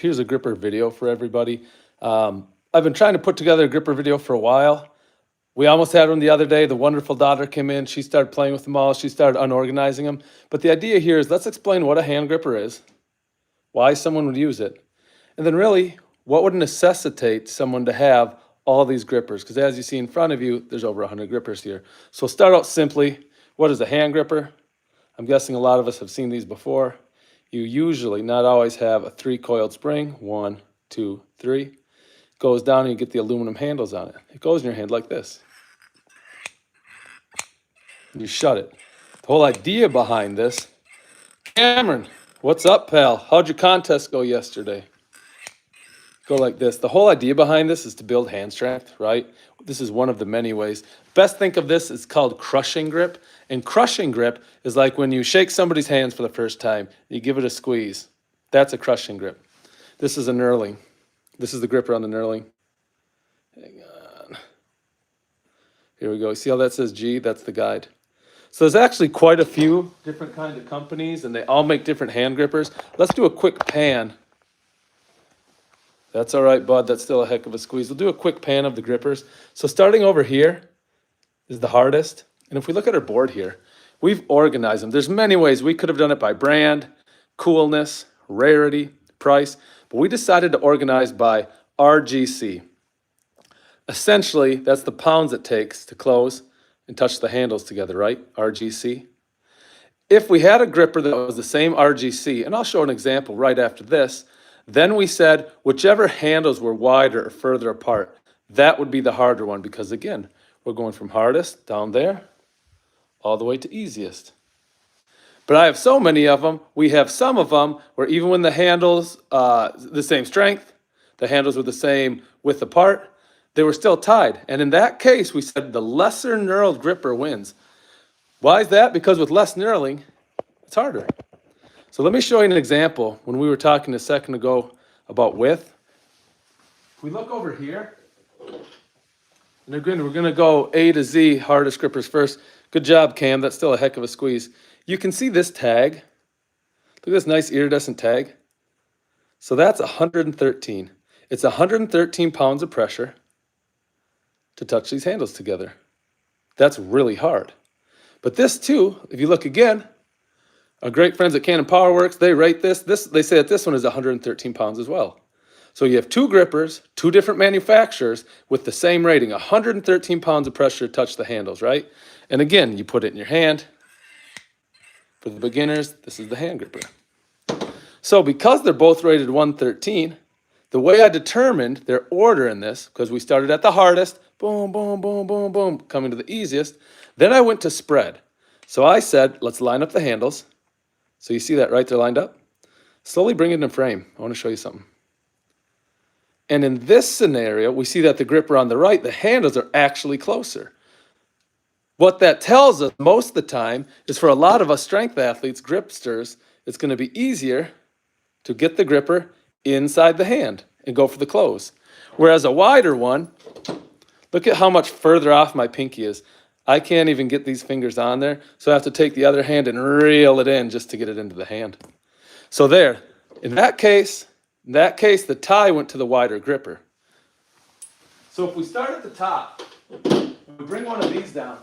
Here's a gripper video for everybody. I've been trying to put together a gripper video for a while. We almost had one the other day. The wonderful daughter came in. She started playing with them all. She started unorganizing them. But the idea here is let's explain what a hand gripper is, why someone would use it, and then really what would necessitate someone to have all these grippers. Because as you see in front of you, there's over 100 grippers here. So we'll start out simply. What is a hand gripper? I'm guessing a lot of us have seen these before. You usually, not always, have a 3-coiled spring. 1, 2, 3. Goes down and you get the aluminum handles on it. It goes in your hand like this. And you shut it. The whole idea behind this, Cameron, what's up, pal? How'd your contest go yesterday? Go like this. The whole idea behind this is to build hand strength, right? This is one of the many ways. Best think of this, it's called crushing grip. And crushing grip is like when you shake somebody's hands for the first time, you give it a squeeze. That's a crushing grip. This is a knurling. This is the gripper on the knurling. Hang on. Here we go. See how that says G? That's the guide. So there's actually quite a few different kinds of companies, and they all make different hand grippers. Let's do a quick pan. That's all right, bud. That's still a heck of a squeeze. We'll do a quick pan of the grippers. So starting over here is the hardest. And if we look at our board here, we've organized them. There's many ways. We could have done it by brand, coolness, rarity, price, but we decided to organize by RGC. Essentially, that's the pounds it takes to close and touch the handles together, right? RGC. If we had a gripper that was the same RGC, and I'll show an example right after this, then we said whichever handles were wider or further apart, that would be the harder one because, again, we're going from hardest down there all the way to easiest. But I have so many of them. We have some of them where even when the handles, the same strength, the handles were the same width apart, they were still tied. And in that case, we said the lesser knurled gripper wins. Why is that? Because with less knurling, it's harder. So let me show you an example when we were talking a second ago about width. If we look over here, and again, we're going to go A to Z, hardest grippers first. Good job, Cam. That's still a heck of a squeeze. You can see this tag. Look at this nice iridescent tag. So that's 113. It's 113 pounds of pressure to touch these handles together. That's really hard. But this too, if you look again, our great friends at Cannon Powerworks, they rate this. They say that this one is 113 pounds as well. So you have two grippers, two different manufacturers with the same rating, 113 pounds of pressure to touch the handles, right? And again, you put it in your hand. For the beginners, this is the hand gripper. So because they're both rated 113, the way I determined their order in this, because we started at the hardest, boom, boom, boom, boom, boom, coming to the easiest, then I went to spread. So I said, let's line up the handles. So you see that, right? They're lined up. Slowly bring it in frame. I want to show you something. And in this scenario, we see that the gripper on the right, the handles are actually closer. What that tells us most of the time is for a lot of us strength athletes, gripsters, it's going to be easier to get the gripper inside the hand and go for the close. Whereas a wider one, look at how much further off my pinky is. I can't even get these fingers on there, so I have to take the other hand and reel it in just to get it into the hand. So there, in that case, the tie went to the wider gripper. So if we start at the top, and we bring one of these down,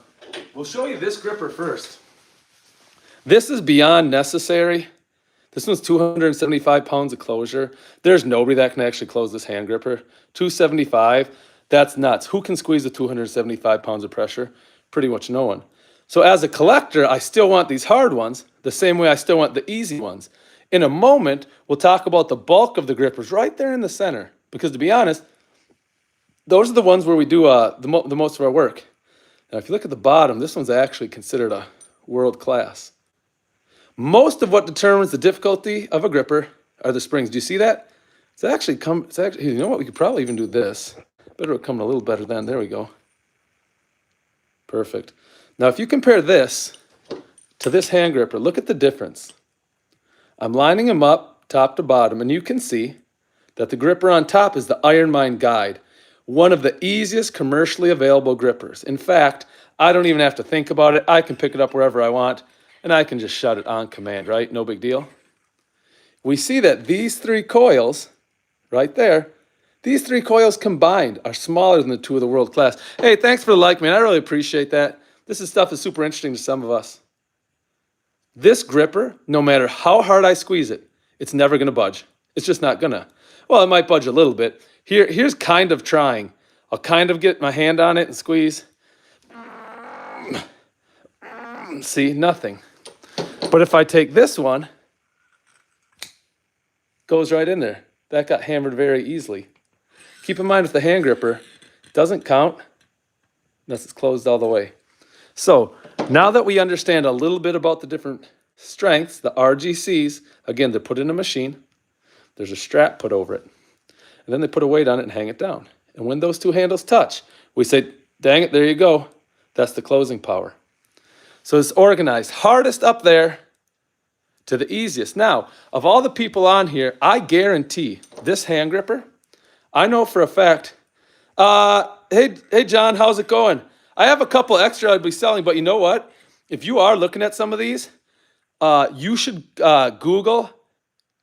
we'll show you this gripper first. This is beyond necessary. This one's 275 pounds of closure. There's nobody that can actually close this hand gripper. 275, that's nuts. Who can squeeze the 275 pounds of pressure? Pretty much no one. So as a collector, I still want these hard ones, the same way I still want the easy ones. In a moment, we'll talk about the bulk of the grippers right there in the center. Because to be honest, those are the ones where we do the most of our work. Now, if you look at the bottom, this one's actually considered a world class. Most of what determines the difficulty of a gripper are the springs. Do you see that? It's actually, you know what, we could probably even do this. Better it come a little better then. There we go. Perfect. Now, if you compare this to this hand gripper, look at the difference. I'm lining them up top to bottom, and you can see that the gripper on top is the Ironmind Guide, one of the easiest commercially available grippers. In fact, I don't even have to think about it. I can pick it up wherever I want, and I can just shut it on command, right? No big deal. We see that these 3 coils right there. These 3 coils combined are smaller than the 2 of the world class. Hey, thanks for the like, man. I really appreciate that. This is stuff that's super interesting to some of us. This gripper, no matter how hard I squeeze it, it's never going to budge. It's just not going to. Well, it might budge a little bit. Here's kind of trying. I'll kind of get my hand on it and squeeze. See, nothing. But if I take this one, goes right in there. That got hammered very easily. Keep in mind with the hand gripper, it doesn't count unless it's closed all the way. So now that we understand a little bit about the different strengths, the RGCs, again, they're put in a machine. There's a strap put over it. And then they put a weight on it and hang it down. And when those 2 handles touch, we say, dang it, there you go. That's the closing power. So it's organized. Hardest up there to the easiest. Now, of all the people on here, I guarantee this hand gripper, I know for a fact, hey John, how's it going? I have a couple extra I'd be selling, but you know what? If you are looking at some of these, you should Google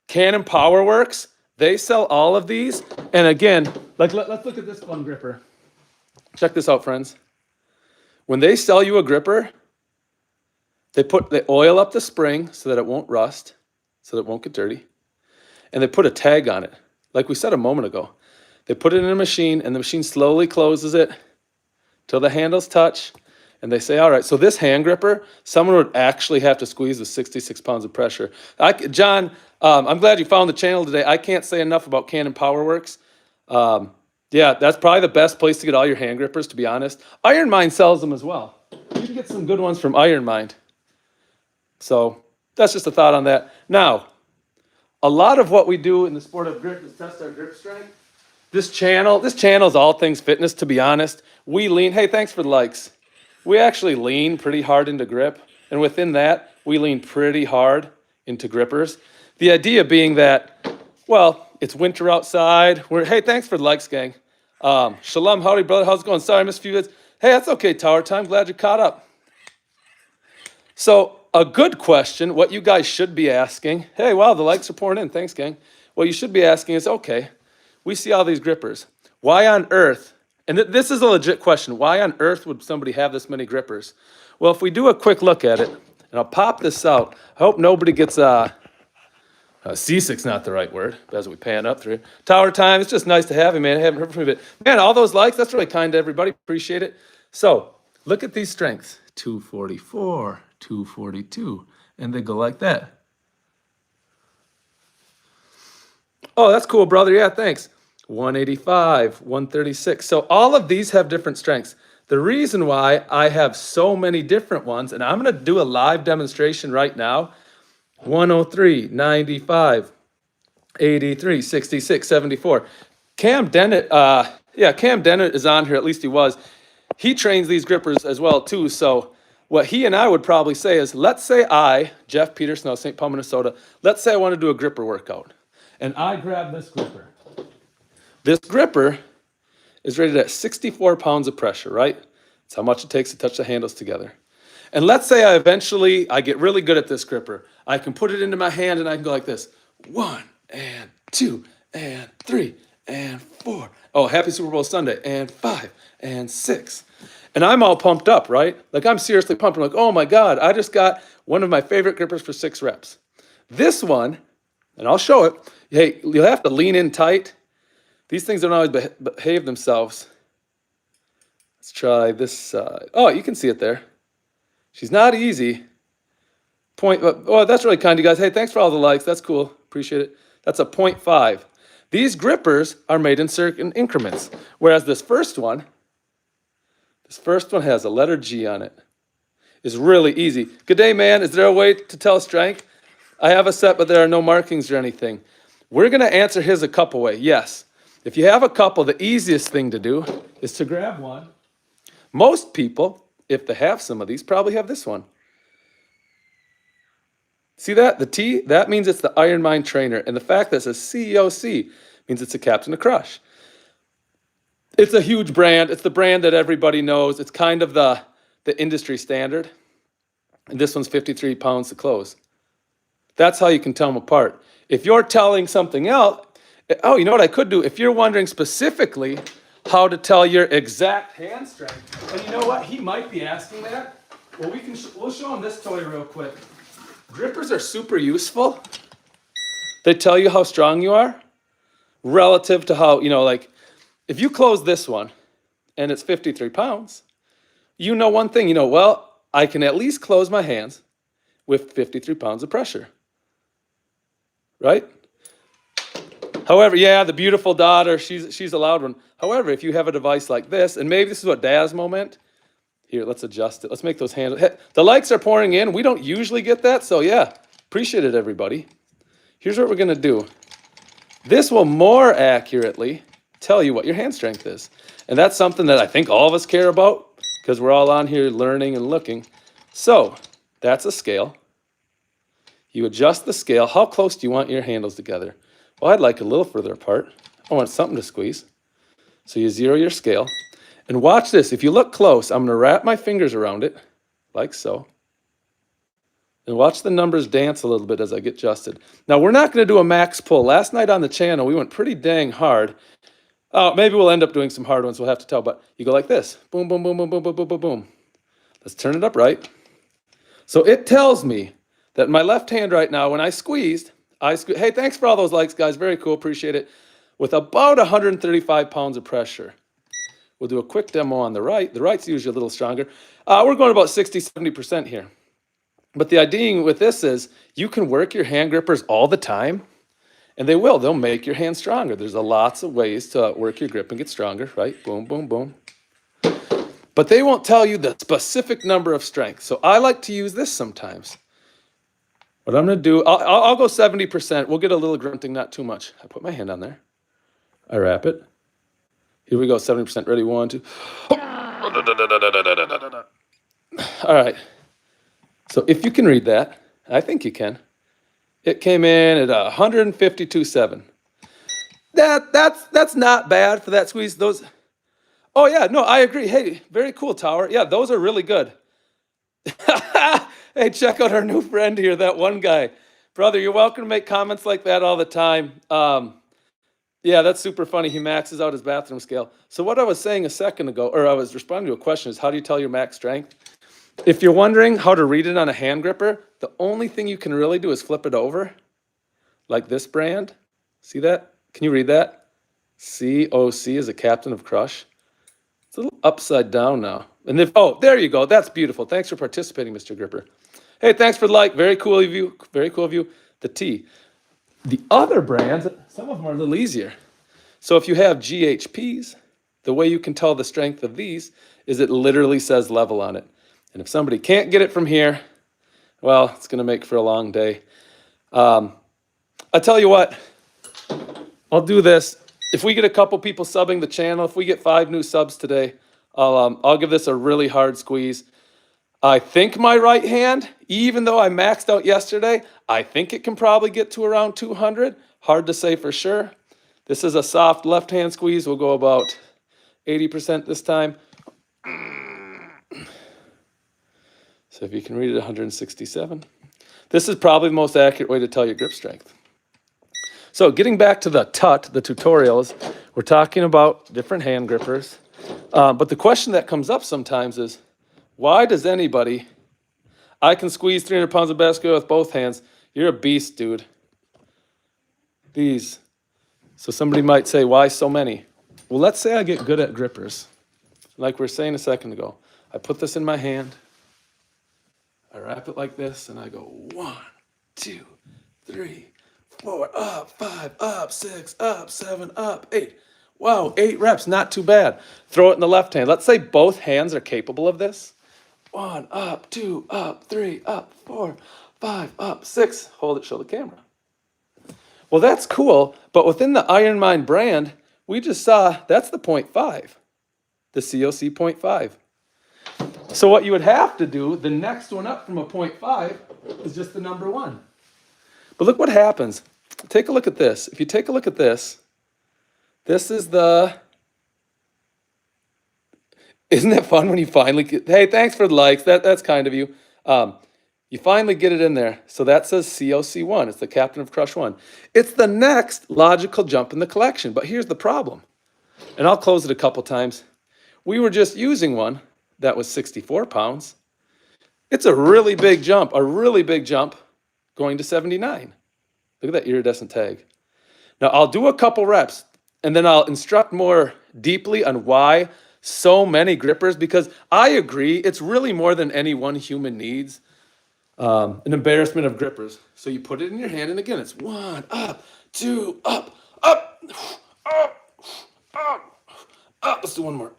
Canon PowerWorks. They sell all of these. And again, like let's look at this fun gripper. Check this out, friends. When they sell you a gripper, they oil up the spring so that it won't rust, so that it won't get dirty. And they put a tag on it. Like we said a moment ago. They put it in a machine, and the machine slowly closes it till the handles touch. And they say, all right, so this hand gripper, someone would actually have to squeeze with 66 pounds of pressure. John, I'm glad you found the channel today. I can't say enough about Canon PowerWorks. Yeah, that's probably the best place to get all your hand grippers, to be honest. Ironmind sells them as well. You can get some good ones from Ironmind. So that's just a thought on that. Now, a lot of what we do in the sport of grip is test our grip strength. This channel is all things fitness, to be honest. We lean, hey, thanks for the likes. We actually lean pretty hard into grip. And within that, we lean pretty hard into grippers. The idea being that, well, it's winter outside. Hey, thanks for the likes, gang. Shalom, howdy, brother. How's it going? Sorry, I missed a few minutes. Hey, that's okay, Tower Time. Glad you caught up. So a good question, what you guys should be asking, hey, wow, the likes are pouring in. Thanks, gang. What you should be asking is, okay, we see all these grippers. Why on earth, and this is a legit question, why on earth would somebody have this many grippers? Well, if we do a quick look at it, and I'll pop this out, I hope nobody gets seasick's not the right word, as we pan up through it. Tower Time, it's just nice to have you, man. I haven't heard from you, but man, all those likes, that's really kind to everybody. Appreciate it. So look at these strengths, 244, 242, and they go like that. Oh, that's cool, brother. Yeah, thanks. 185, 136. So all of these have different strengths. The reason why I have so many different ones, and I'm going to do a live demonstration right now, 103, 95, 83, 66, 74. Cam Dennett, Cam Dennett is on here, at least he was. He trains these grippers as well too. So what he and I would probably say is, let's say Jeff Peterson of St. Paul, Minnesota, let's say I want to do a gripper workout. And I grab this gripper. This gripper is rated at 64 pounds of pressure, right? That's how much it takes to touch the handles together. And let's say I get really good at this gripper. I can put it into my hand and I can go like this. 1 and 2 and 3 and 4. Oh, happy Super Bowl Sunday. And 5 and 6. And I'm all pumped up, right? Like I'm seriously pumped. I'm like, oh my God, I just got one of my favorite grippers for 6 reps. This one, and I'll show it. Hey, you'll have to lean in tight. These things don't always behave themselves. Let's try this side. Oh, you can see it there. She's not easy. Oh, that's really kind of you guys. Hey, thanks for all the likes. That's cool. Appreciate it. That's a 0.5. These grippers are made in certain increments, whereas this first one has a letter G on it. It's really easy. Good day, man. Is there a way to tell strength? I have a set, but there are no markings or anything. We're going to answer his a couple ways. Yes. If you have a couple, the easiest thing to do is to grab one. Most people, if they have some of these, probably have this one. See that? The T, that means it's the Ironmind trainer. And the fact that it says COC means it's a Captain to Crush. It's a huge brand. It's the brand that everybody knows. It's kind of the industry standard. And this one's 53 pounds to close. That's how you can tell them apart. If you're telling something else, Oh, you know what I could do? If you're wondering specifically how to tell your exact hand strength, and you know what? He might be asking that. Well, we'll show him this toy real quick. Grippers are super useful. They tell you how strong you are relative to how, like if you close this one and it's 53 pounds, you know one thing, well, I can at least close my hands with 53 pounds of pressure, right? However, yeah, the beautiful daughter, she's a loud one. However, if you have a device like this, and maybe this is what Dasmo meant, here, let's adjust it. Let's make those hands. The likes are pouring in. We don't usually get that, so yeah, appreciate it, everybody. Here's what we're gonna do. This will more accurately tell you what your hand strength is. And that's something that I think all of us care about because we're all on here learning and looking. So that's a scale. You adjust the scale. How close do you want your handles together? Well, I'd like a little further apart. I want something to squeeze. So you zero your scale. And watch this. If you look close, I'm going to wrap my fingers around it, like so. And watch the numbers dance a little bit as I get adjusted. Now, we're not going to do a max pull. Last night on the channel, we went pretty dang hard. Oh, maybe we'll end up doing some hard ones. We'll have to tell. But you go like this. Boom, boom, boom, boom, boom, boom, boom, boom, boom. Let's turn it up right. So it tells me that my left hand right now, when I squeezed, hey, thanks for all those likes, guys. Very cool. Appreciate it. With about 135 pounds of pressure. We'll do a quick demo on the right. The right's usually a little stronger. We're going about 60, 70% here. But the idea with this is you can work your hand grippers all the time, and they will. They'll make your hand stronger. There's lots of ways to work your grip and get stronger, right? Boom, boom, boom. But they won't tell you the specific number of strength. So I like to use this sometimes. What I'm going to do, I'll go 70%. We'll get a little grunting, not too much. I put my hand on there. I wrap it. Here we go, 70%. Ready? 1, 2. All right. So if you can read that, I think you can. It came in at 152.7. That's not bad for that squeeze. Those. Oh yeah, no, I agree. Hey, very cool, Tower. Yeah, those are really good. Hey, check out our new friend here, that one guy. Brother, you're welcome to make comments like that all the time. Yeah, that's super funny. He maxes out his bathroom scale. So what I was saying a second ago, or I was responding to a question, is how do you tell your max strength? If you're wondering how to read it on a hand gripper, the only thing you can really do is flip it over, like this brand. See that? Can you read that? COC is a captain of crush. It's a little upside down now. And if, oh, there you go. That's beautiful. Thanks for participating, Mr. Gripper. Hey, thanks for the like. Very cool of you. Very cool of you. The T. The other brands, some of them are a little easier. So if you have GHPs, the way you can tell the strength of these is it literally says level on it. And if somebody can't get it from here, well, it's going to make for a long day. I tell you what, I'll do this. If we get a couple people subbing the channel, if we get 5 new subs today, I'll give this a really hard squeeze. I think my right hand, even though I maxed out yesterday, I think it can probably get to around 200. Hard to say for sure. This is a soft left hand squeeze. We'll go about 80% this time. So if you can read it, 167. This is probably the most accurate way to tell your grip strength. So getting back to the tutorials, we're talking about different hand grippers. But the question that comes up sometimes is, why does anybody, I can squeeze 300 pounds of basket with both hands. You're a beast, dude. These. So somebody might say, why so many? Well, let's say I get good at grippers. Like we were saying a second ago. I put this in my hand. I wrap it like this, and I go 1, 2, 3, 4, up, 5, up, 6, up, 7, up, 8. Wow, 8 reps, not too bad. Throw it in the left hand. Let's say both hands are capable of this. 1, up, 2, up, 3, up, 4, 5, up, 6. Hold it, show the camera. Well, that's cool, but within the Ironmind brand, we just saw that's the 0.5, the COC 0.5. So what you would have to do, the next one up from a 0.5 is just the number 1. But look what happens. Take a look at this. If you take a look at this, this is the, isn't it fun when you finally get, hey, thanks for the likes. That's kind of you. You finally get it in there. So that says COC1. It's the captain of crush 1. It's the next logical jump in the collection. But here's the problem. And I'll close it a couple times. We were just using one that was 64 pounds. It's a really big jump going to 79. Look at that iridescent tag. Now I'll do a couple reps and then I'll instruct more deeply on why so many grippers, because I agree it's really more than any one human needs. An embarrassment of grippers. So you put it in your hand, and again, it's 1, up, 2, up, up, up, up, up. Let's do one more.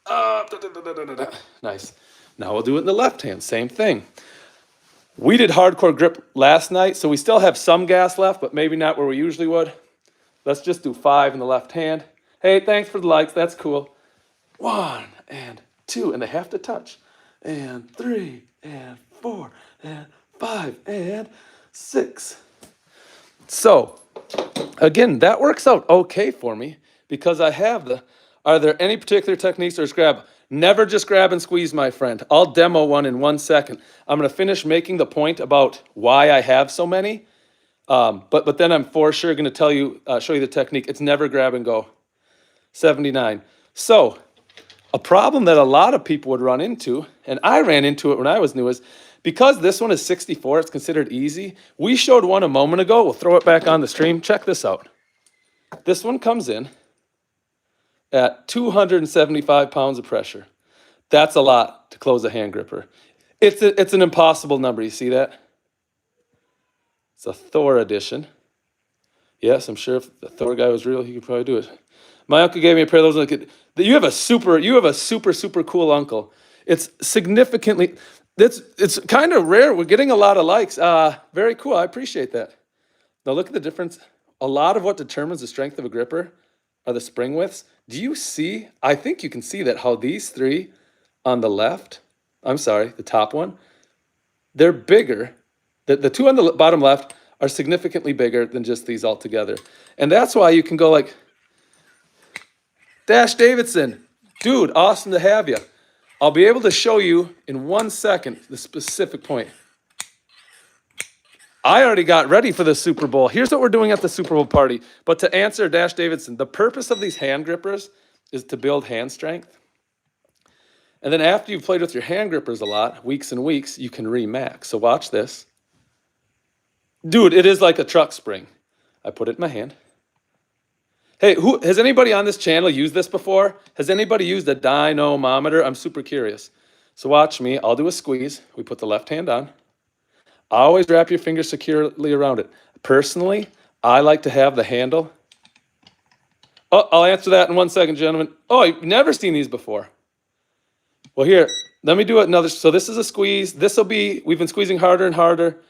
Up, da, da, da, da, da, da. Nice. Now we'll do it in the left hand. Same thing. We did hardcore grip last night, so we still have some gas left, but maybe not where we usually would. Let's just do 5 in the left hand. Hey, thanks for the likes. That's cool. 1 and 2, and they have to touch. And 3 and 4 and 5 and 6. So, again, that works out okay for me because I have the, are there any particular techniques or grab? Never just grab and squeeze, my friend. I'll demo one in 1 second. I'm going to finish making the point about why I have so many. But then I'm for sure going to tell you, show you the technique. It's never grab and go. 79. So, a problem that a lot of people would run into, and I ran into it when I was new, is because this one is 64, it's considered easy. We showed one a moment ago. We'll throw it back on the stream. Check this out. This one comes in at 275 pounds of pressure. That's a lot to close a hand gripper. It's an impossible number. You see that? It's a Thor edition. Yes, I'm sure if the Thor guy was real, he could probably do it. My uncle gave me a pair of those. Like, you have a super cool uncle. It's significantly, it's kind of rare. We're getting a lot of likes. Very cool. I appreciate that. Now look at the difference. A lot of what determines the strength of a gripper are the spring widths. Do you see? I think you can see that how these 3 on the left, I'm sorry, the top one, they're bigger. The 2 on the bottom left are significantly bigger than just these all together. And that's why you can go like, Dash Davidson, dude, awesome to have you. I'll be able to show you in 1 second the specific point. I already got ready for the Super Bowl. Here's what we're doing at the Super Bowl party. But to answer Dash Davidson, the purpose of these hand grippers is to build hand strength. And then after you've played with your hand grippers a lot, weeks and weeks, you can re-max. So watch this. Dude, it is like a truck spring. I put it in my hand. Hey, has anybody on this channel used this before? Has anybody used a dynamometer? I'm super curious. So watch me. I'll do a squeeze. We put the left hand on. Always wrap your fingers securely around it. Personally, I like to have the handle. Oh, I'll answer that in 1 second, gentlemen. Oh, you've never seen these before. Well, here, let me do it another. So this is a squeeze. This will be, we've been squeezing harder and harder.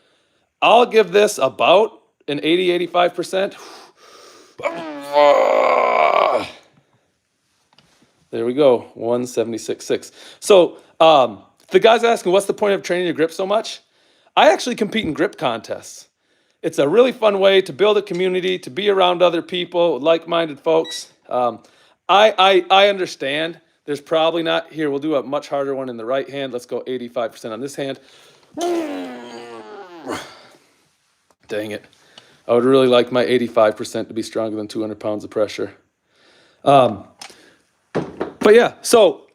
I'll give this about an 80, 85%. There we go, 176.6. So the guy's asking, what's the point of training your grip so much? I actually compete in grip contests. It's a really fun way to build a community, to be around other people, like-minded folks. I understand. There's probably not, here, we'll do a much harder one in the right hand. Let's go 85% on this hand. Dang it. I would really like my 85% to be stronger than 200 pounds of pressure. But yeah, so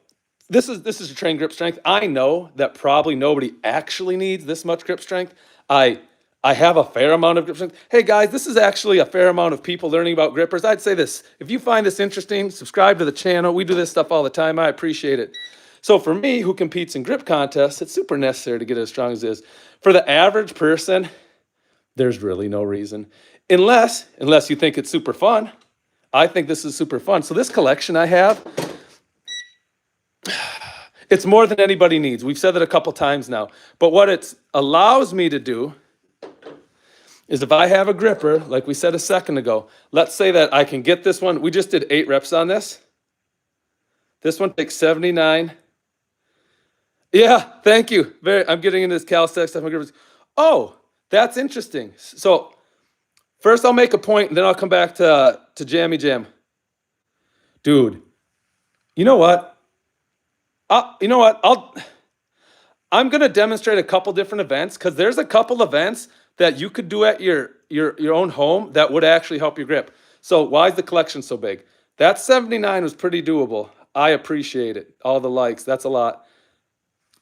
this is to train grip strength. I know that probably nobody actually needs this much grip strength. I have a fair amount of grip strength. Hey guys, this is actually a fair amount of people learning about grippers. I'd say this, if you find this interesting, subscribe to the channel. We do this stuff all the time. I appreciate it. So for me, who competes in grip contests, it's super necessary to get as strong as it is. For the average person, there's really no reason. Unless you think it's super fun. I think this is super fun. So this collection I have, it's more than anybody needs. We've said that a couple times now. But what it allows me to do is if I have a gripper, like we said a second ago, let's say that I can get this one. We just did 8 reps on this. This one takes 79. Yeah, thank you. I'm getting into this calisthenics stuff. Oh, that's interesting. So first I'll make a point, and then I'll come back to Jammy Jam. Dude, you know what? I'm going to demonstrate a couple different events because there's a couple events that you could do at your own home that would actually help your grip. So why is the collection so big? That 79 was pretty doable. I appreciate it. All the likes, that's a lot.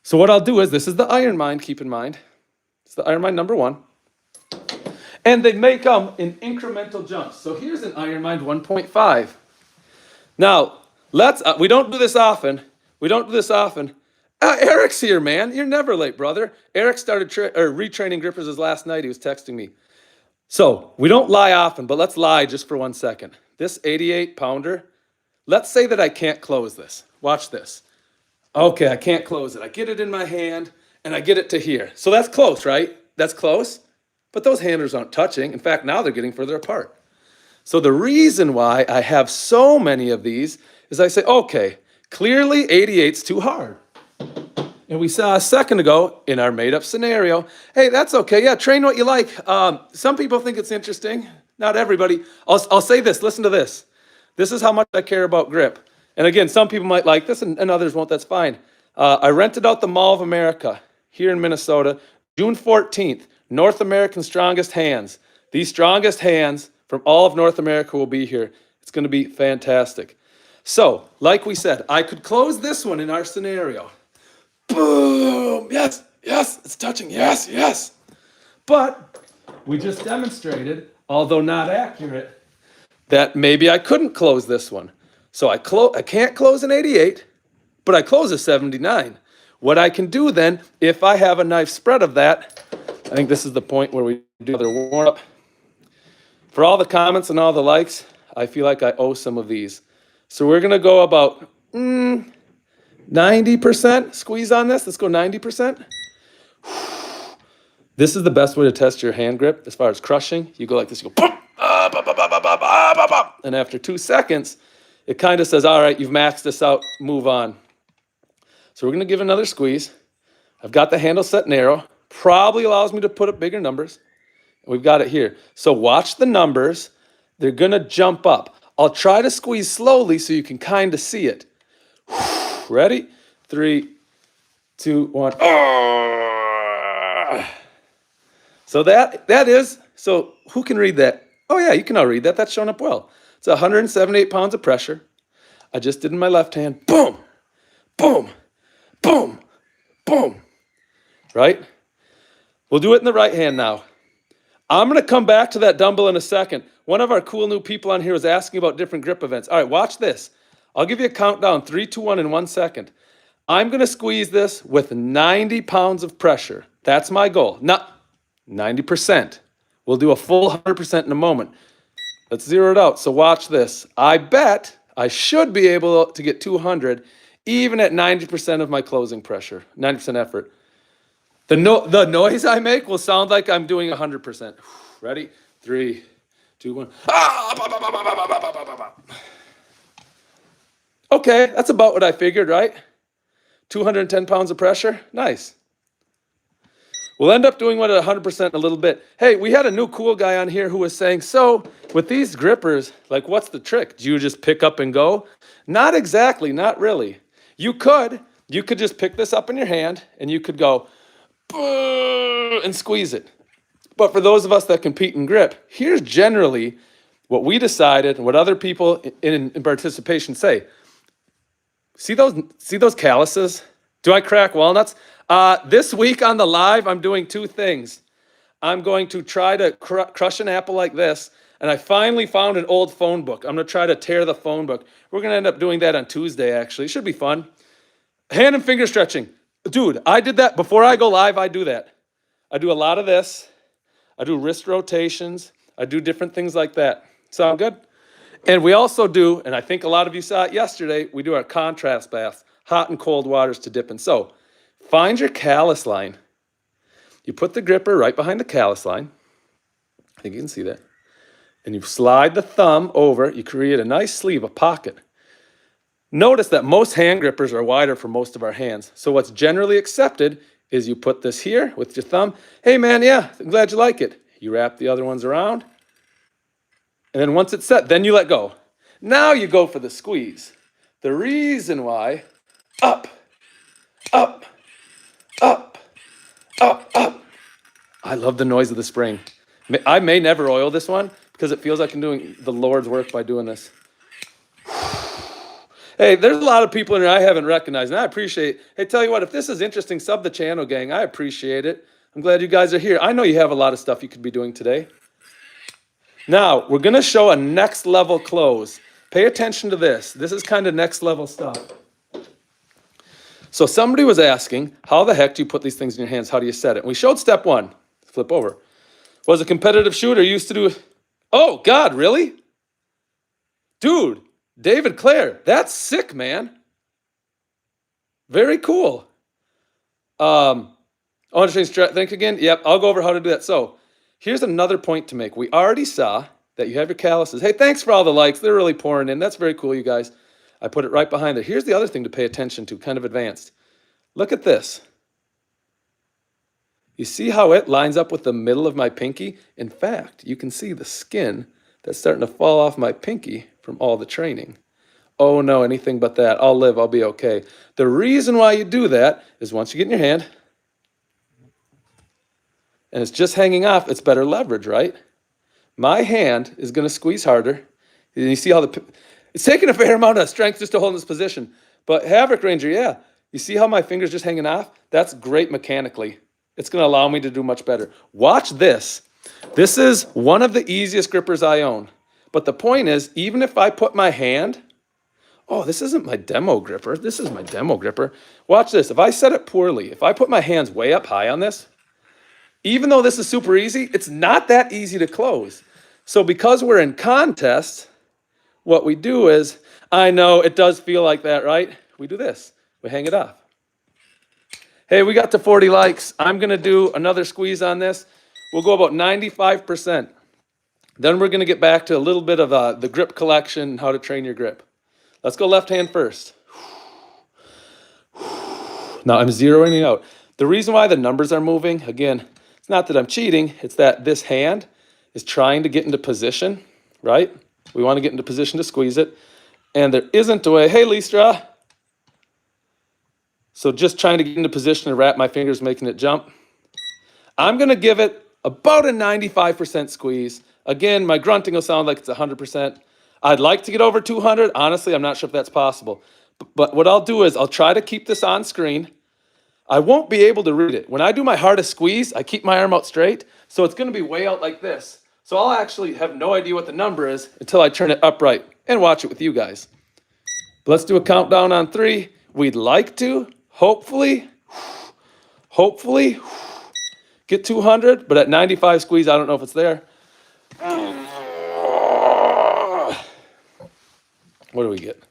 So what I'll do is, this is the Ironmind, keep in mind. It's the Ironmind number 1. And they make them in incremental jumps. So here's an Ironmind 1.5. Now, we don't do this often. Eric's here, man. You're never late, brother. Eric started retraining grippers his last night. He was texting me. So we don't lie often, but let's lie just for 1 second. This 88 pounder, let's say that I can't close this. Watch this. Okay, I can't close it. I get it in my hand and I get it to here. So that's close, right? That's close. But those handlers aren't touching. In fact, now they're getting further apart. So the reason why I have so many of these is I say, okay, clearly 88's too hard. And we saw a second ago in our made-up scenario, hey, that's okay. Yeah, train what you like. Some people think it's interesting. Not everybody. I'll say this. Listen to this. This is how much I care about grip. And again, some people might like this and others won't. That's fine. I rented out the Mall of America here in Minnesota, June 14th, North American Strongest Hands. These strongest hands from all of North America will be here. It's going to be fantastic. So, like we said, I could close this one in our scenario. Boom! Yes, yes, it's touching. Yes, yes. But we just demonstrated, although not accurate, that maybe I couldn't close this one. So I can't close an 88, but I close a 79. What I can do then, if I have a nice spread of that, I think this is the point where we do another warm-up. For all the comments and all the likes, I feel like I owe some of these. So we're going to go about 90% squeeze on this. Let's go 90%. This is the best way to test your hand grip as far as crushing. You go like this, you go, and after 2 seconds, it kind of says, all right, you've maxed this out, move on. So we're going to give another squeeze. I've got the handle set narrow. Probably allows me to put up bigger numbers. We've got it here. So watch the numbers. They're going to jump up. I'll try to squeeze slowly so you can kind of see it. Ready? 3, 2, 1. So that is, so who can read that? Oh yeah, you can all read that. That's showing up well. It's 178 pounds of pressure. I just did in my left hand. Boom, boom, boom, boom. Right? We'll do it in the right hand now. I'm going to come back to that dumbbell in a second. One of our cool new people on here was asking about different grip events. All right, watch this. I'll give you a countdown, 3, 2, 1 in 1 second. I'm going to squeeze this with 90 pounds of pressure. That's my goal. Not 90%. We'll do a full 100% in a moment. Let's zero it out. So watch this. I bet I should be able to get 200 even at 90% of my closing pressure, 90% effort. The noise I make will sound like I'm doing 100%. Ready? 3, 2, 1. Okay, that's about what I figured, right? 210 pounds of pressure. Nice. We'll end up doing one at 100% in a little bit. Hey, we had a new cool guy on here who was saying, so with these grippers, like what's the trick? Do you just pick up and go? Not exactly, not really. You could just pick this up in your hand and you could go and squeeze it. But for those of us that compete in grip, here's generally what we decided and what other people in participation say. See those calluses? Do I crack walnuts? This week on the live, I'm doing 2 things. I'm going to try to crush an apple like this, and I finally found an old phone book. I'm going to try to tear the phone book. We're going to end up doing that on Tuesday, actually. It should be fun. Hand and finger stretching. Dude, I did that. Before I go live, I do that. I do a lot of this. I do wrist rotations. I do different things like that. Sound good? And we also do, and I think a lot of you saw it yesterday, we do our contrast baths, hot and cold waters to dip in. So find your callus line. You put the gripper right behind the callus line. I think you can see that. And you slide the thumb over. You create a nice sleeve, a pocket. Notice that most hand grippers are wider for most of our hands. So what's generally accepted is you put this here with your thumb. Hey man, yeah, I'm glad you like it. You wrap the other ones around. And then once it's set, then you let go. Now you go for the squeeze. The reason why, up, up, up, up, up. I love the noise of the spring. I may never oil this one because it feels like I'm doing the Lord's work by doing this. Hey, there's a lot of people in here I haven't recognized, and I appreciate it. Hey, tell you what, if this is interesting, sub the channel, gang. I appreciate it. I'm glad you guys are here. I know you have a lot of stuff you could be doing today. Now, we're going to show a next level close. Pay attention to this. This is kind of next level stuff. So somebody was asking, how the heck do you put these things in your hands? How do you set it? And we showed step one. Flip over. Was a competitive shooter, used to do... Oh, God, really? Dude, David Clare, that's sick, man. Very cool. Think again. Yep, I'll go over how to do that. So here's another point to make. We already saw that you have your calluses. Hey, thanks for all the likes. They're really pouring in. That's very cool, you guys. I put it right behind there. Here's the other thing to pay attention to, kind of advanced. Look at this. You see how it lines up with the middle of my pinky? In fact, you can see the skin that's starting to fall off my pinky from all the training. Oh no, anything but that. I'll live, I'll be okay. The reason why you do that is once you get in your hand, and it's just hanging off, it's better leverage, right? My hand is going to squeeze harder. And you see how it's taking a fair amount of strength just to hold in this position. But Havoc Ranger, yeah. You see how my finger's just hanging off? That's great mechanically. It's going to allow me to do much better. Watch this. This is one of the easiest grippers I own. But the point is, even if I put my hand... Oh, this isn't my demo gripper. This is my demo gripper. Watch this. If I set it poorly, if I put my hands way up high on this, even though this is super easy, it's not that easy to close. So because we're in contest, what we do is, I know it does feel like that, right? We do this. We hang it off. Hey, we got to 40 likes. I'm going to do another squeeze on this. We'll go about 95%. Then we're going to get back to a little bit of the grip collection, how to train your grip. Let's go left hand first. Now I'm zeroing it out. The reason why the numbers are moving, again, it's not that I'm cheating. It's that this hand is trying to get into position, right? We want to get into position to squeeze it. And there isn't a way. Hey, Listra. So just trying to get into position and wrap my fingers, making it jump. I'm going to give it about a 95% squeeze. Again, my grunting will sound like it's 100%. I'd like to get over 200. Honestly, I'm not sure if that's possible. But what I'll do is I'll try to keep this on screen. I won't be able to read it. When I do my hardest squeeze, I keep my arm out straight. So it's going to be way out like this. So I'll actually have no idea what the number is until I turn it upright and watch it with you guys. But let's do a countdown on 3. We'd like to, hopefully, get 200. But at 95 squeeze, I don't know if it's there. What do we get?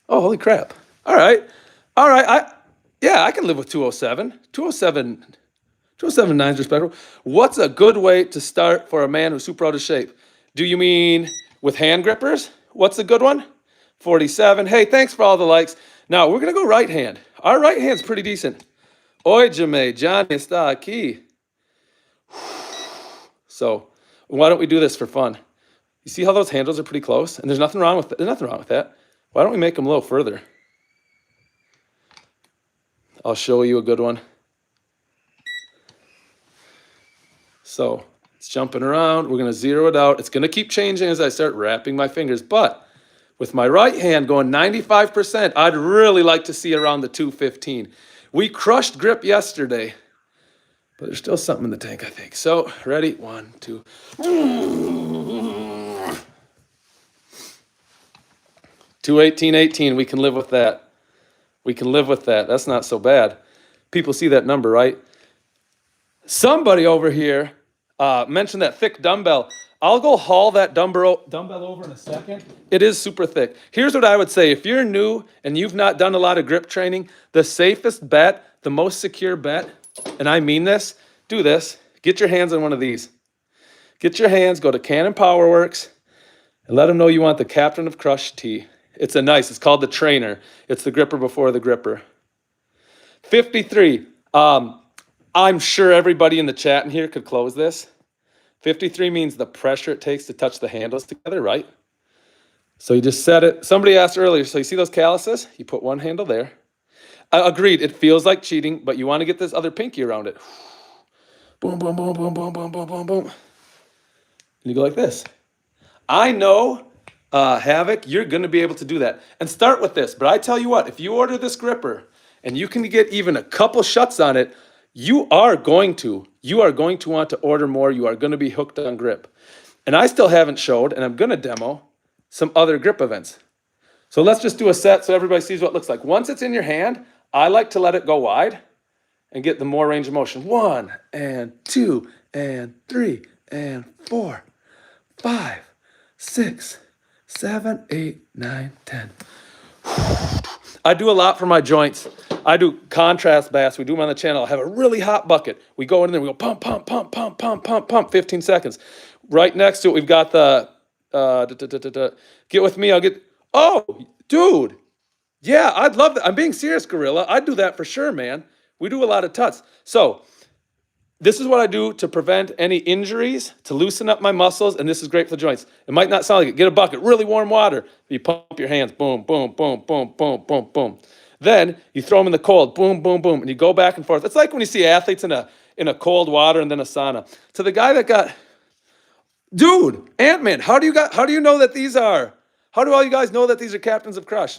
Oh, holy crap. All right. I can live with 207. 207.9 is respectable. What's a good way to start for a man who's super out of shape? Do you mean with hand grippers? What's a good one? 47. Hey, thanks for all the likes. Now, we're going to go right hand. Our right hand's pretty decent. Oi, Jame, Johnny está aquí. So, why don't we do this for fun? You see how those handles are pretty close? And there's nothing wrong with that. There's nothing wrong with that. Why don't we make them a little further? I'll show you a good one. So it's jumping around. We're going to zero it out. It's going to keep changing as I start wrapping my fingers. But with my right hand going 95%, I'd really like to see around the 215. We crushed grip yesterday, but there's still something in the tank, I think. So ready? 1, 2. 218.18. We can live with that. We can live with that. That's not so bad. People see that number, right? Somebody over here mentioned that thick dumbbell. I'll go haul that dumbbell over in a second. It is super thick. Here's what I would say. If you're new and you've not done a lot of grip training, the safest bet, the most secure bet, and I mean this, do this. Get your hands on one of these. Get your hands, go to Cannon Powerworks, and let them know you want the Captain of Crush T. It's called the Trainer. It's the gripper before the gripper. 53. I'm sure everybody in the chat in here could close this. 53 means the pressure it takes to touch the handles together, right? So you just set it. Somebody asked earlier, so you see those calluses? You put one handle there. Agreed, it feels like cheating, but you want to get this other pinky around it. Boom, boom, boom, boom, boom, boom, boom, boom, boom. And you go like this. I know, Havoc, you're going to be able to do that. And start with this. But I tell you what, if you order this gripper and you can get even a couple shots on it, you are going to want to order more. You are going to be hooked on grip. And I still haven't showed, and I'm going to demo some other grip events. So let's just do a set so everybody sees what it looks like. Once it's in your hand, I like to let it go wide and get the more range of motion. 1 and 2 and 3 and 4, 5, 6, 7, 8, 9, 10. I do a lot for my joints. I do contrast baths. We do them on the channel. I have a really hot bucket. We go in there, we go pump, pump, pump, pump, pump, pump, pump, 15 seconds. Right next to it, we've got the, get with me, I'll get, oh, dude. Yeah, I'd love that. I'm being serious, Gorilla. I'd do that for sure, man. We do a lot of tuts. So this is what I do to prevent any injuries, to loosen up my muscles, and this is great for the joints. It might not sound like it. Get a bucket, really warm water. You pump your hands, boom, boom, boom, boom, boom, boom, boom. Then you throw them in the cold, boom, boom, boom, and you go back and forth. It's like when you see athletes in a cold water and then a sauna. To the guy that got, dude, Ant-Man, how do you know that these are? How do all you guys know that these are Captains of Crush?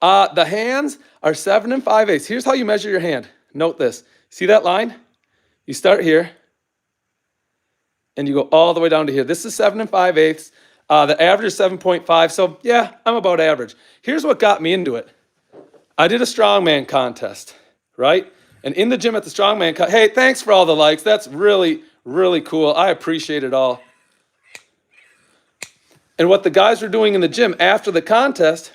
The hands are 7 5/8. Here's how you measure your hand. Note this. See that line? You start here, and you go all the way down to here. This is 7 5/8. The average is 7.5. So yeah, I'm about average. Here's what got me into it. I did a strongman contest, right? And in the gym at the strongman hey, thanks for all the likes. That's really, really cool. I appreciate it all. And what the guys were doing in the gym after the contest,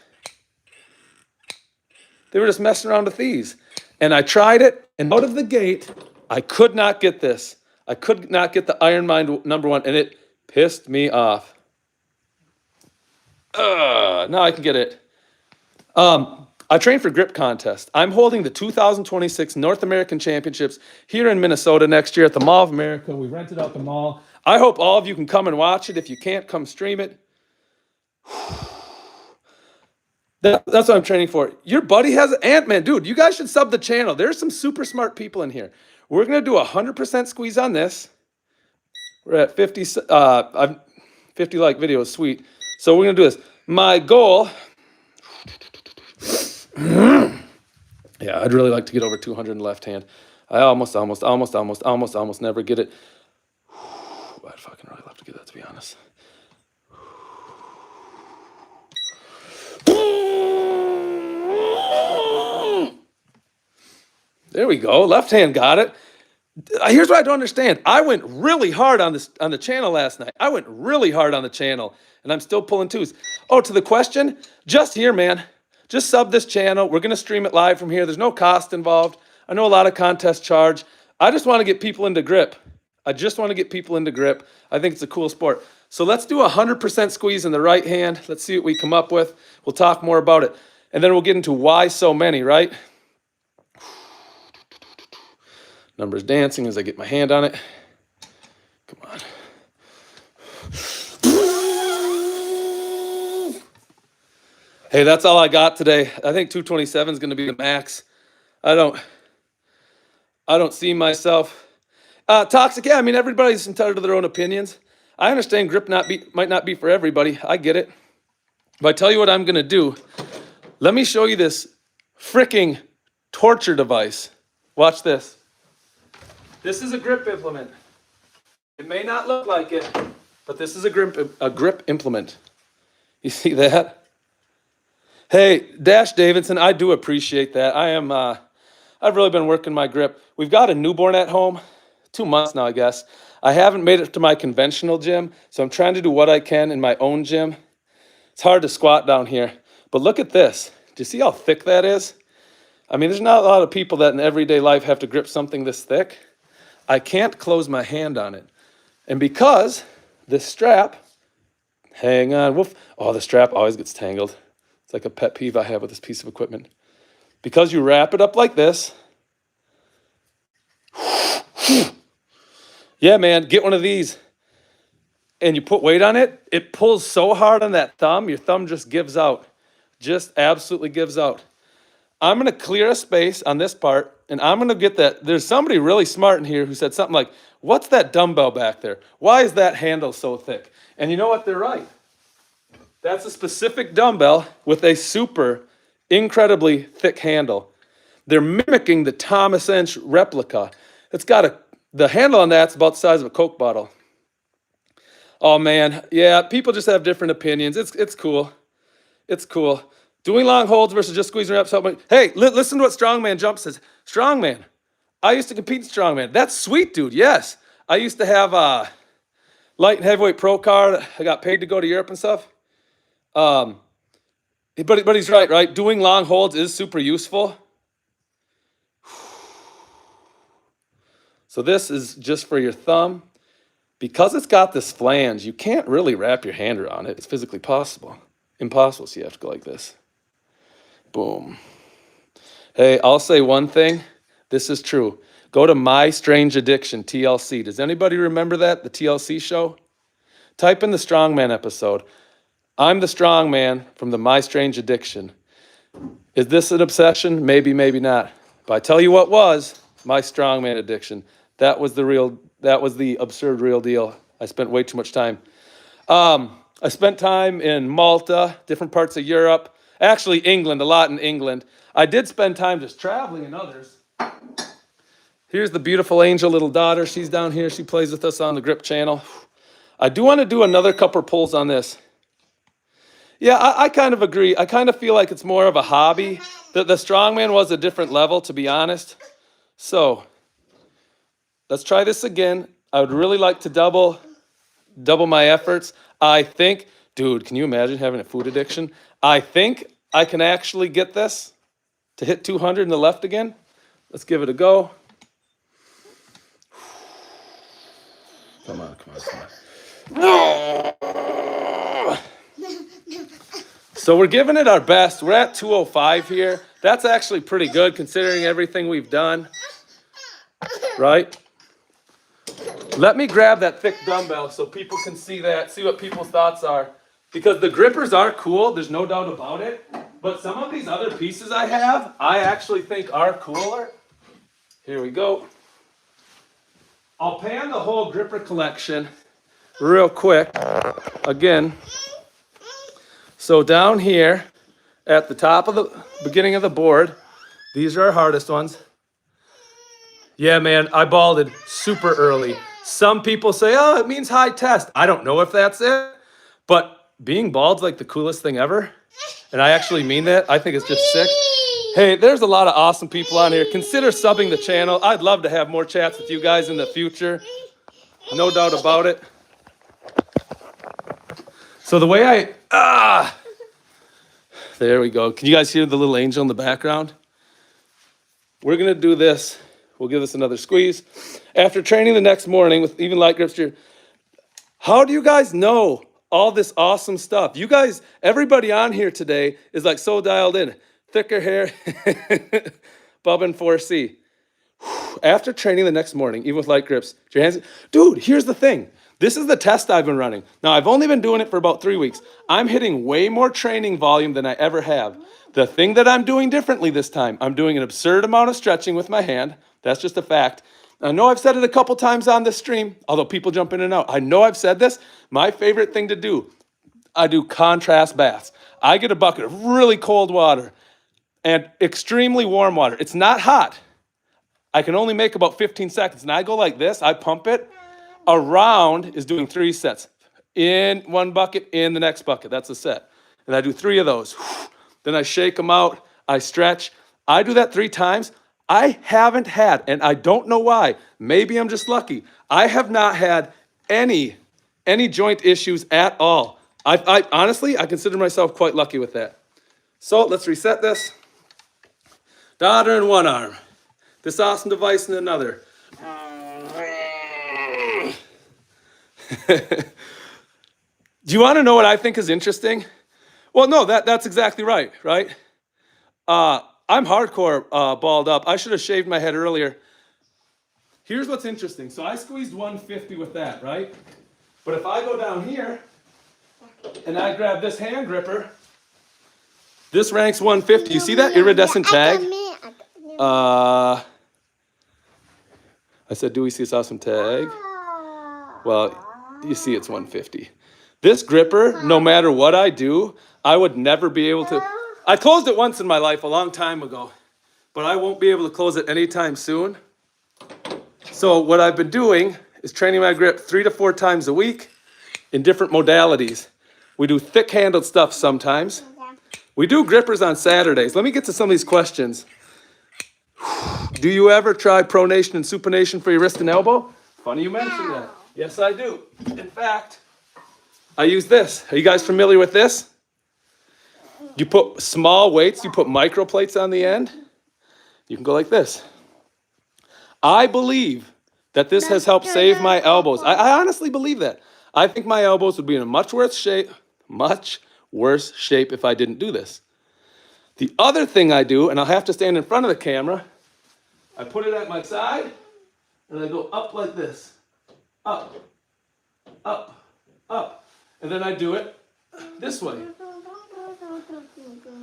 they were just messing around with these. And I tried it, and out of the gate, I could not get this. I could not get the Ironmind #1, and it pissed me off. Now I can get it. I train for grip contest. I'm holding the 2026 North American Championships here in Minnesota next year at the Mall of America. We rented out the mall. I hope all of you can come and watch it. If you can't, come stream it. That's what I'm training for. Your buddy has Ant-Man. Dude, you guys should sub the channel. There's some super smart people in here. We're going to do 100% squeeze on this. We're at 50, 50 like videos, sweet. So we're going to do this. My goal, yeah, I'd really like to get over 200 in the left hand. I almost never get it. I'd fucking really love to get that, to be honest. There we go. Left hand got it. Here's what I don't understand. I went really hard on the channel last night. I went really hard on the channel, and I'm still pulling twos. Oh, to the question, just here, man. Just sub this channel. We're gonna stream it live from here. There's no cost involved. I know a lot of contests charge. I just want to get people into grip. I think it's a cool sport. So let's do 100% squeeze in the right hand. Let's see what we come up with. We'll talk more about it, and then we'll get into why so many, right? Numbers dancing as I get my hand on it. Come on. Hey, that's all I got today. I think 227 is going to be the max. I don't see myself. Toxic, yeah, I mean, everybody's entitled to their own opinions. I understand grip might not be for everybody. I get it. But I tell you what I'm going to do. Let me show you this freaking torture device. Watch this. This is a grip implement. It may not look like it, but this is a grip implement. You see that? Hey, Dash Davidson, I do appreciate that. I've really been working my grip. We've got a newborn at home, 2 months now, I guess. I haven't made it to my conventional gym, so I'm trying to do what I can in my own gym. It's hard to squat down here, but look at this. Do you see how thick that is? I mean, there's not a lot of people that in everyday life have to grip something this thick. I can't close my hand on it. And because this strap, hang on, woof. Oh, the strap always gets tangled. It's like a pet peeve I have with this piece of equipment. Because you wrap it up like this. Yeah, man, get one of these. And you put weight on it, it pulls so hard on that thumb, your thumb just gives out. Just absolutely gives out. I'm going to clear a space on this part, and I'm going to get that. There's somebody really smart in here who said something like, what's that dumbbell back there? Why is that handle so thick? And you know what? They're right. That's a specific dumbbell with a super incredibly thick handle. They're mimicking the Thomas Inch replica. It's got the handle on that's about the size of a Coke bottle. Oh man, yeah, people just have different opinions. It's cool. It's cool. Doing long holds versus just squeezing reps. Hey, listen to what Strongman Jump says. Strongman. I used to compete in Strongman. That's sweet, dude. Yes. I used to have a light and heavyweight pro card. I got paid to go to Europe and stuff. But he's right? Doing long holds is super useful. So this is just for your thumb. Because it's got this flange, you can't really wrap your hand around it. It's physically impossible, so you have to go like this. Boom. Hey, I'll say one thing. This is true. Go to My Strange Addiction, TLC. Does anybody remember that, the TLC show? Type in the Strongman episode. I'm the Strongman from the My Strange Addiction. Is this an obsession? Maybe, maybe not. But I tell you what was my Strongman addiction. That was the absurd real deal. I spent way too much time. I spent time in Malta, different parts of Europe. Actually, England, a lot in England. I did spend time just traveling in others. Here's the beautiful angel little daughter. She's down here. She plays with us on the Grip channel. I do want to do another couple pulls on this. Yeah, I kind of agree. I kind of feel like it's more of a hobby. The Strongman was a different level, to be honest. So let's try this again. I would really like to double my efforts. I think, dude, can you imagine having a food addiction? I think I can actually get this to hit 200 in the left again. Let's give it a go. Come on. So we're giving it our best. We're at 205 here. That's actually pretty good considering everything we've done, right? Let me grab that thick dumbbell so people can see that, see what people's thoughts are. Because the grippers are cool, there's no doubt about it. But some of these other pieces I have, I actually think are cooler. Here we go. I'll pan the whole gripper collection real quick. Again. So down here at the top of the beginning of the board, these are our hardest ones. Yeah, man, I balded super early. Some people say, oh, it means high test. I don't know if that's it, but being bald's like the coolest thing ever. And I actually mean that. I think it's just sick. Hey, there's a lot of awesome people on here. Consider subbing the channel. I'd love to have more chats with you guys in the future. No doubt about it. So the way there we go. Can you guys hear the little angel in the background? We're going to do this. We'll give this another squeeze. After training the next morning with even light grips, how do you guys know all this awesome stuff? You guys, everybody on here today is like so dialed in. Thicker hair, Bub and 4C. After training the next morning, even with light grips, your hands, dude, here's the thing. This is the test I've been running. Now, I've only been doing it for about 3 weeks. I'm hitting way more training volume than I ever have. The thing that I'm doing differently this time, I'm doing an absurd amount of stretching with my hand. That's just a fact. I know I've said it a couple times on this stream, although people jump in and out. I know I've said this. My favorite thing to do, I do contrast baths. I get a bucket of really cold water and extremely warm water. It's not hot. I can only make about 15 seconds. And I go like this. I pump it. A round is doing 3 sets. In one bucket, in the next bucket. That's a set. And I do 3 of those. Then I shake them out. I stretch. I do that 3 times. I haven't had, and I don't know why. Maybe I'm just lucky. I have not had any joint issues at all. I honestly, I consider myself quite lucky with that. So let's reset this. Daughter in one arm. This awesome device in another. Do you want to know what I think is interesting? Well, no, that's exactly right? I'm hardcore balled up. I should have shaved my head earlier. Here's what's interesting. So I squeezed 150 with that, right? But if I go down here and I grab this hand gripper, This ranks 150. You see that iridescent tag? I said, do we see this awesome tag? Well, you see it's 150. This gripper, no matter what I do, I would never be able to. I closed it once in my life a long time ago, but I won't be able to close it anytime soon. So what I've been doing is training my grip 3 to 4 times a week in different modalities. We do thick-handled stuff sometimes. We do grippers on Saturdays. Let me get to some of these questions. Do you ever try pronation and supination for your wrist and elbow? Funny you mentioned that. Yes, I do. In fact, I use this. Are you guys familiar with this? You put small weights, you put micro plates on the end. You can go like this. I believe that this has helped save my elbows. I honestly believe that. I think my elbows would be in a much worse shape if I didn't do this. The other thing I do, and I'll have to stand in front of the camera, I put it at my side, and I go up like this. Up, up, up. And then I do it this way.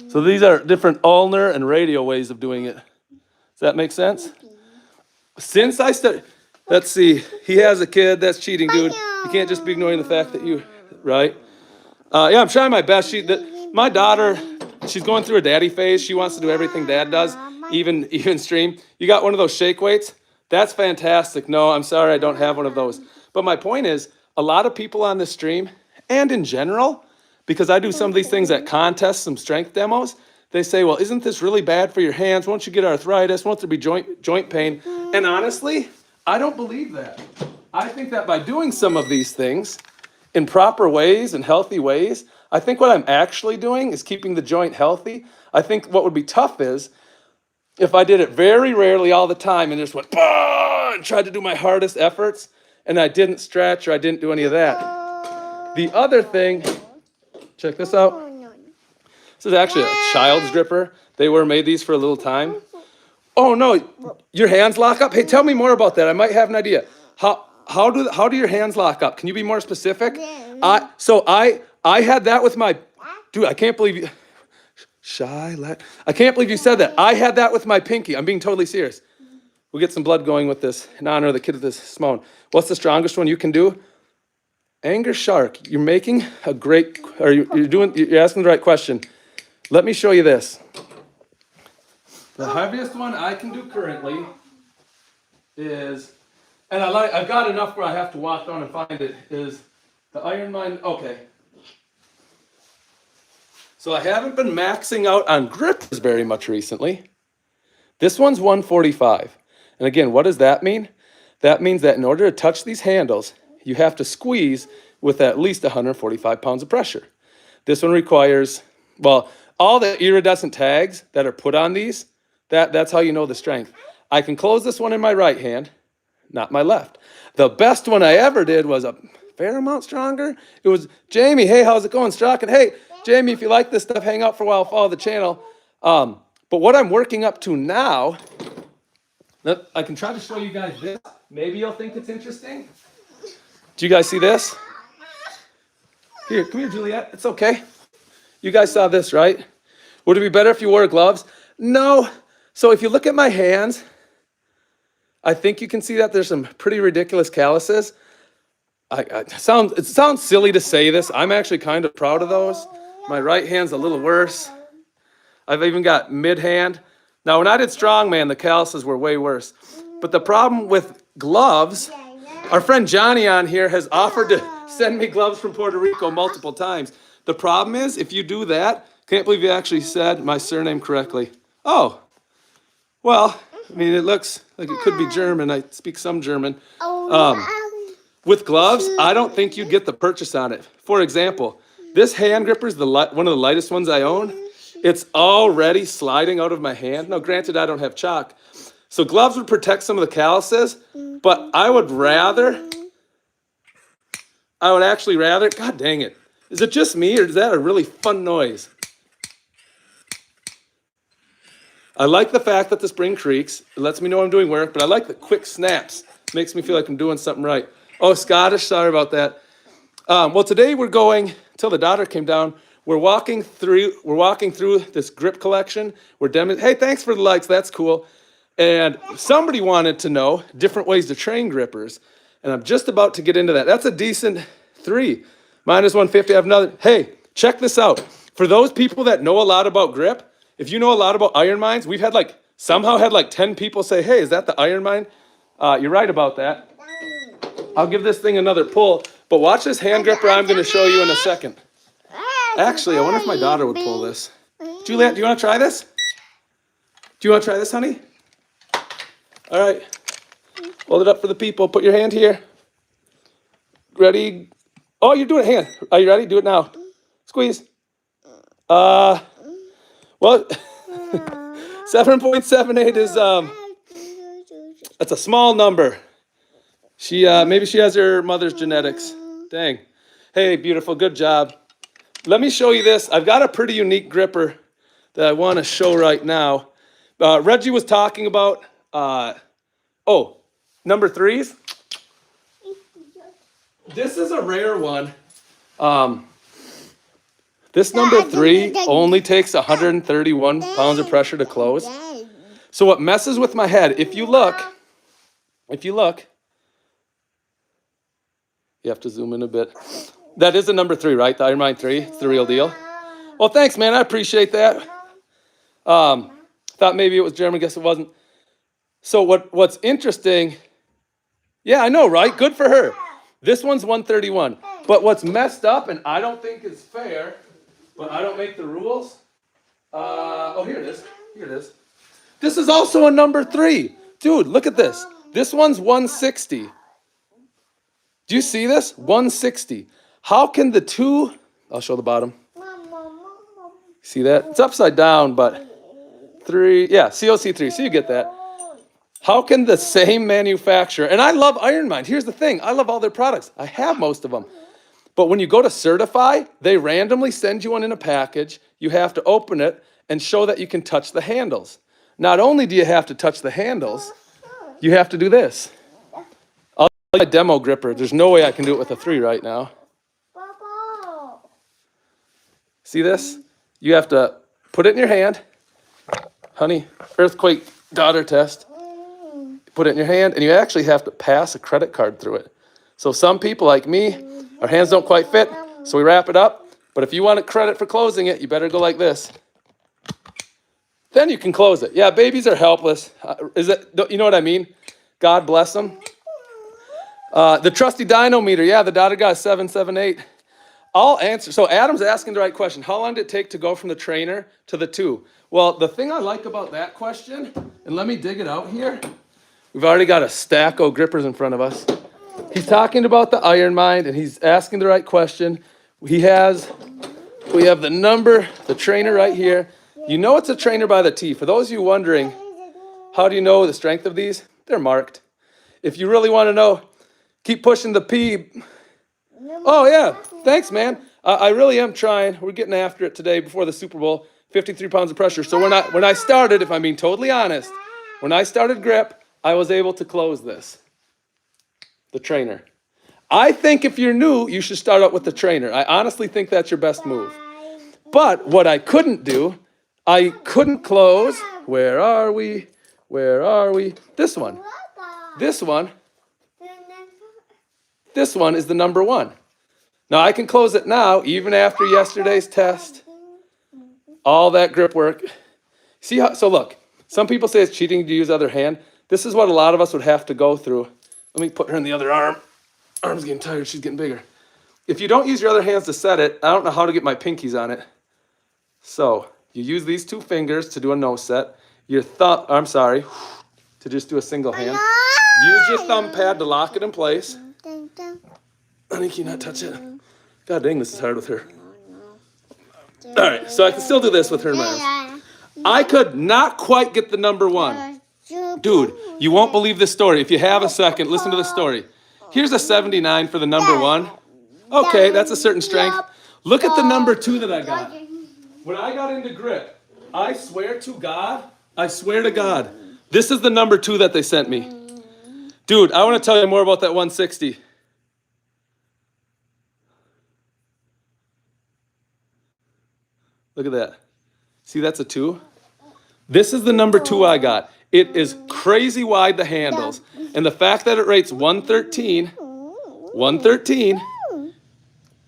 So these are different ulnar and radial ways of doing it. Does that make sense? Since I started, let's see, he has a kid, that's cheating, dude. You can't just be ignoring the fact that you, right? Yeah, I'm trying my best. My daughter, she's going through a daddy phase. She wants to do everything dad does, even stream. You got one of those shake weights? That's fantastic. No, I'm sorry, I don't have one of those. But my point is, a lot of people on this stream, and in general, because I do some of these things at contests, some strength demos, they say, well, isn't this really bad for your hands? Won't you get arthritis? Won't there be joint pain? And honestly, I don't believe that. I think that by doing some of these things in proper ways and healthy ways, I think what I'm actually doing is keeping the joint healthy. I think what would be tough is if I did it very rarely all the time and just went, bah, and tried to do my hardest efforts, and I didn't stretch or I didn't do any of that. The other thing, check this out. This is actually a child's gripper. They made these for a little time. Oh no, your hands lock up? Hey, tell me more about that. I might have an idea. How do your hands lock up? Can you be more specific? I had that with my, dude, I can't believe you, I can't believe you said that. I had that with my pinky. I'm being totally serious. We'll get some blood going with this in honor of the kid with this small. What's the strongest one you can do? Anger shark. You're making a great, or you're asking the right question. Let me show you this. The heaviest one I can do currently is, and I've got enough where I have to walk down and find it, is the Ironmind. Okay. So I haven't been maxing out on grippers very much recently. This one's 145. And again, what does that mean? That means that in order to touch these handles, you have to squeeze with at least 145 pounds of pressure. This one requires, well, all the iridescent tags that are put on these, that's how you know the strength. I can close this one in my right hand, not my left. The best one I ever did was a fair amount stronger. It was, Jamie, hey, how's it going, Strock? And hey, Jamie, if you like this stuff, hang out for a while, follow the channel. But what I'm working up to now, I can try to show you guys this. Maybe you'll think it's interesting. Do you guys see this? Here, come here, Juliet. It's okay. You guys saw this, right? Would it be better if you wore gloves? No. So if you look at my hands, I think you can see that there's some pretty ridiculous calluses. It sounds silly to say this. I'm actually kind of proud of those. My right hand's a little worse. I've even got mid hand. Now, when I did strongman, the calluses were way worse. But the problem with gloves, our friend Johnny on here has offered to send me gloves from Puerto Rico multiple times. The problem is, if you do that, can't believe you actually said my surname correctly. Oh, well, I mean, it looks like it could be German. I speak some German. With gloves, I don't think you'd get the purchase on it. For example, this hand gripper is one of the lightest ones I own. It's already sliding out of my hand. Now, granted, I don't have chalk. So gloves would protect some of the calluses, but I would actually rather, God dang it. Is it just me or is that a really fun noise? I like the fact that the spring creaks. It lets me know I'm doing work, but I like the quick snaps. It makes me feel like I'm doing something right. Oh, Scottish, sorry about that. Well, today we're going, until the daughter came down, We're walking through this grip collection. Hey, thanks for the likes. That's cool. And somebody wanted to know different ways to train grippers. And I'm just about to get into that. That's a decent 3. Minus 150. I have another. Hey, check this out. For those people that know a lot about grip, if you know a lot about Ironminds, we've had somehow had 10 people say, hey, is that the Ironmind? You're right about that. I'll give this thing another pull. But watch this hand gripper I'm going to show you in a second. Actually, I wonder if my daughter would pull this. Juliet, do you want to try this? Do you want to try this, honey? All right. Hold it up for the people. Put your hand here. Ready? Oh, you're doing it hand. Are you ready? Do it now. Squeeze. Well, 7.78 is that's a small number. Maybe she has her mother's genetics. Dang. Hey, beautiful. Good job. Let me show you this. I've got a pretty unique gripper that I want to show right now. Reggie was talking about, number 3s. This is a rare one. This number 3 only takes 131 pounds of pressure to close. So what messes with my head, if you look, you have to zoom in a bit. That is a number 3, right? The Ironmind 3, it's the real deal. Well, thanks, man. I appreciate that. Thought maybe it was German, guess it wasn't. So what's interesting, yeah, I know, right? Good for her. This one's 131. But what's messed up, and I don't think is fair, but I don't make the rules. Here it is. Here it is. This is also a number 3. Dude, look at this. This one's 160. Do you see this? 160. How can the two, I'll show the bottom. See that? It's upside down, but 3, yeah, COC3, so you get that. How can the same manufacturer, and I love Ironmind. Here's the thing, I love all their products. I have most of them. But when you go to certify, they randomly send you one in a package. You have to open it and show that you can touch the handles. Not only do you have to touch the handles, you have to do this. I'll do a demo gripper. There's no way I can do it with a 3 right now. See this? You have to put it in your hand. Honey, earthquake daughter test. Put it in your hand, and you actually have to pass a credit card through it. So some people like me, our hands don't quite fit, so we wrap it up. But if you want credit for closing it, you better go like this. Then you can close it. Yeah, babies are helpless. You know what I mean? God bless them. The trusty Dynamometer. Yeah, the daughter got 778. I'll answer. So Adam's asking the right question. How long did it take to go from the trainer to the 2? Well, the thing I like about that question, and let me dig it out here. We've already got a stack of grippers in front of us. He's talking about the Ironmind, and he's asking the right question. We have the trainer right here. You know it's a trainer by the T. For those of you wondering, how do you know the strength of these? They're marked. If you really want to know, keep pushing the P. Oh, yeah. Thanks, man. I really am trying. We're getting after it today before the Super Bowl. 53 pounds of pressure. So when I started, if I'm being totally honest, when I started grip, I was able to close this. The trainer. I think if you're new, you should start out with the trainer. I honestly think that's your best move. But what I couldn't do, I couldn't close. Where are we? Where are we? This one. This one. This one is the number 1. Now I can close it now, even after yesterday's test. All that grip work. See how, so look, some people say it's cheating to use other hand. This is what a lot of us would have to go through. Let me put her in the other arm. Arm's getting tired, she's getting bigger. If you don't use your other hands to set it, I don't know how to get my pinkies on it. So you use these 2 fingers to do a no set. Your thumb, to just do a single hand. Use your thumb pad to lock it in place. Honey, can you not touch it? God dang, this is hard with her. All right, so I can still do this with her in my arms. I could not quite get the number 1. Dude, you won't believe this story. If you have a second, listen to the story. Here's a 79 for the number 1. Okay, that's a certain strength. Look at the number 2 that I got. When I got into grip, I swear to God, this is the number 2 that they sent me. Dude, I want to tell you more about that 160. Look at that. See, that's a 2. This is the number 2 I got. It is crazy wide, the handles. And the fact that it rates 113,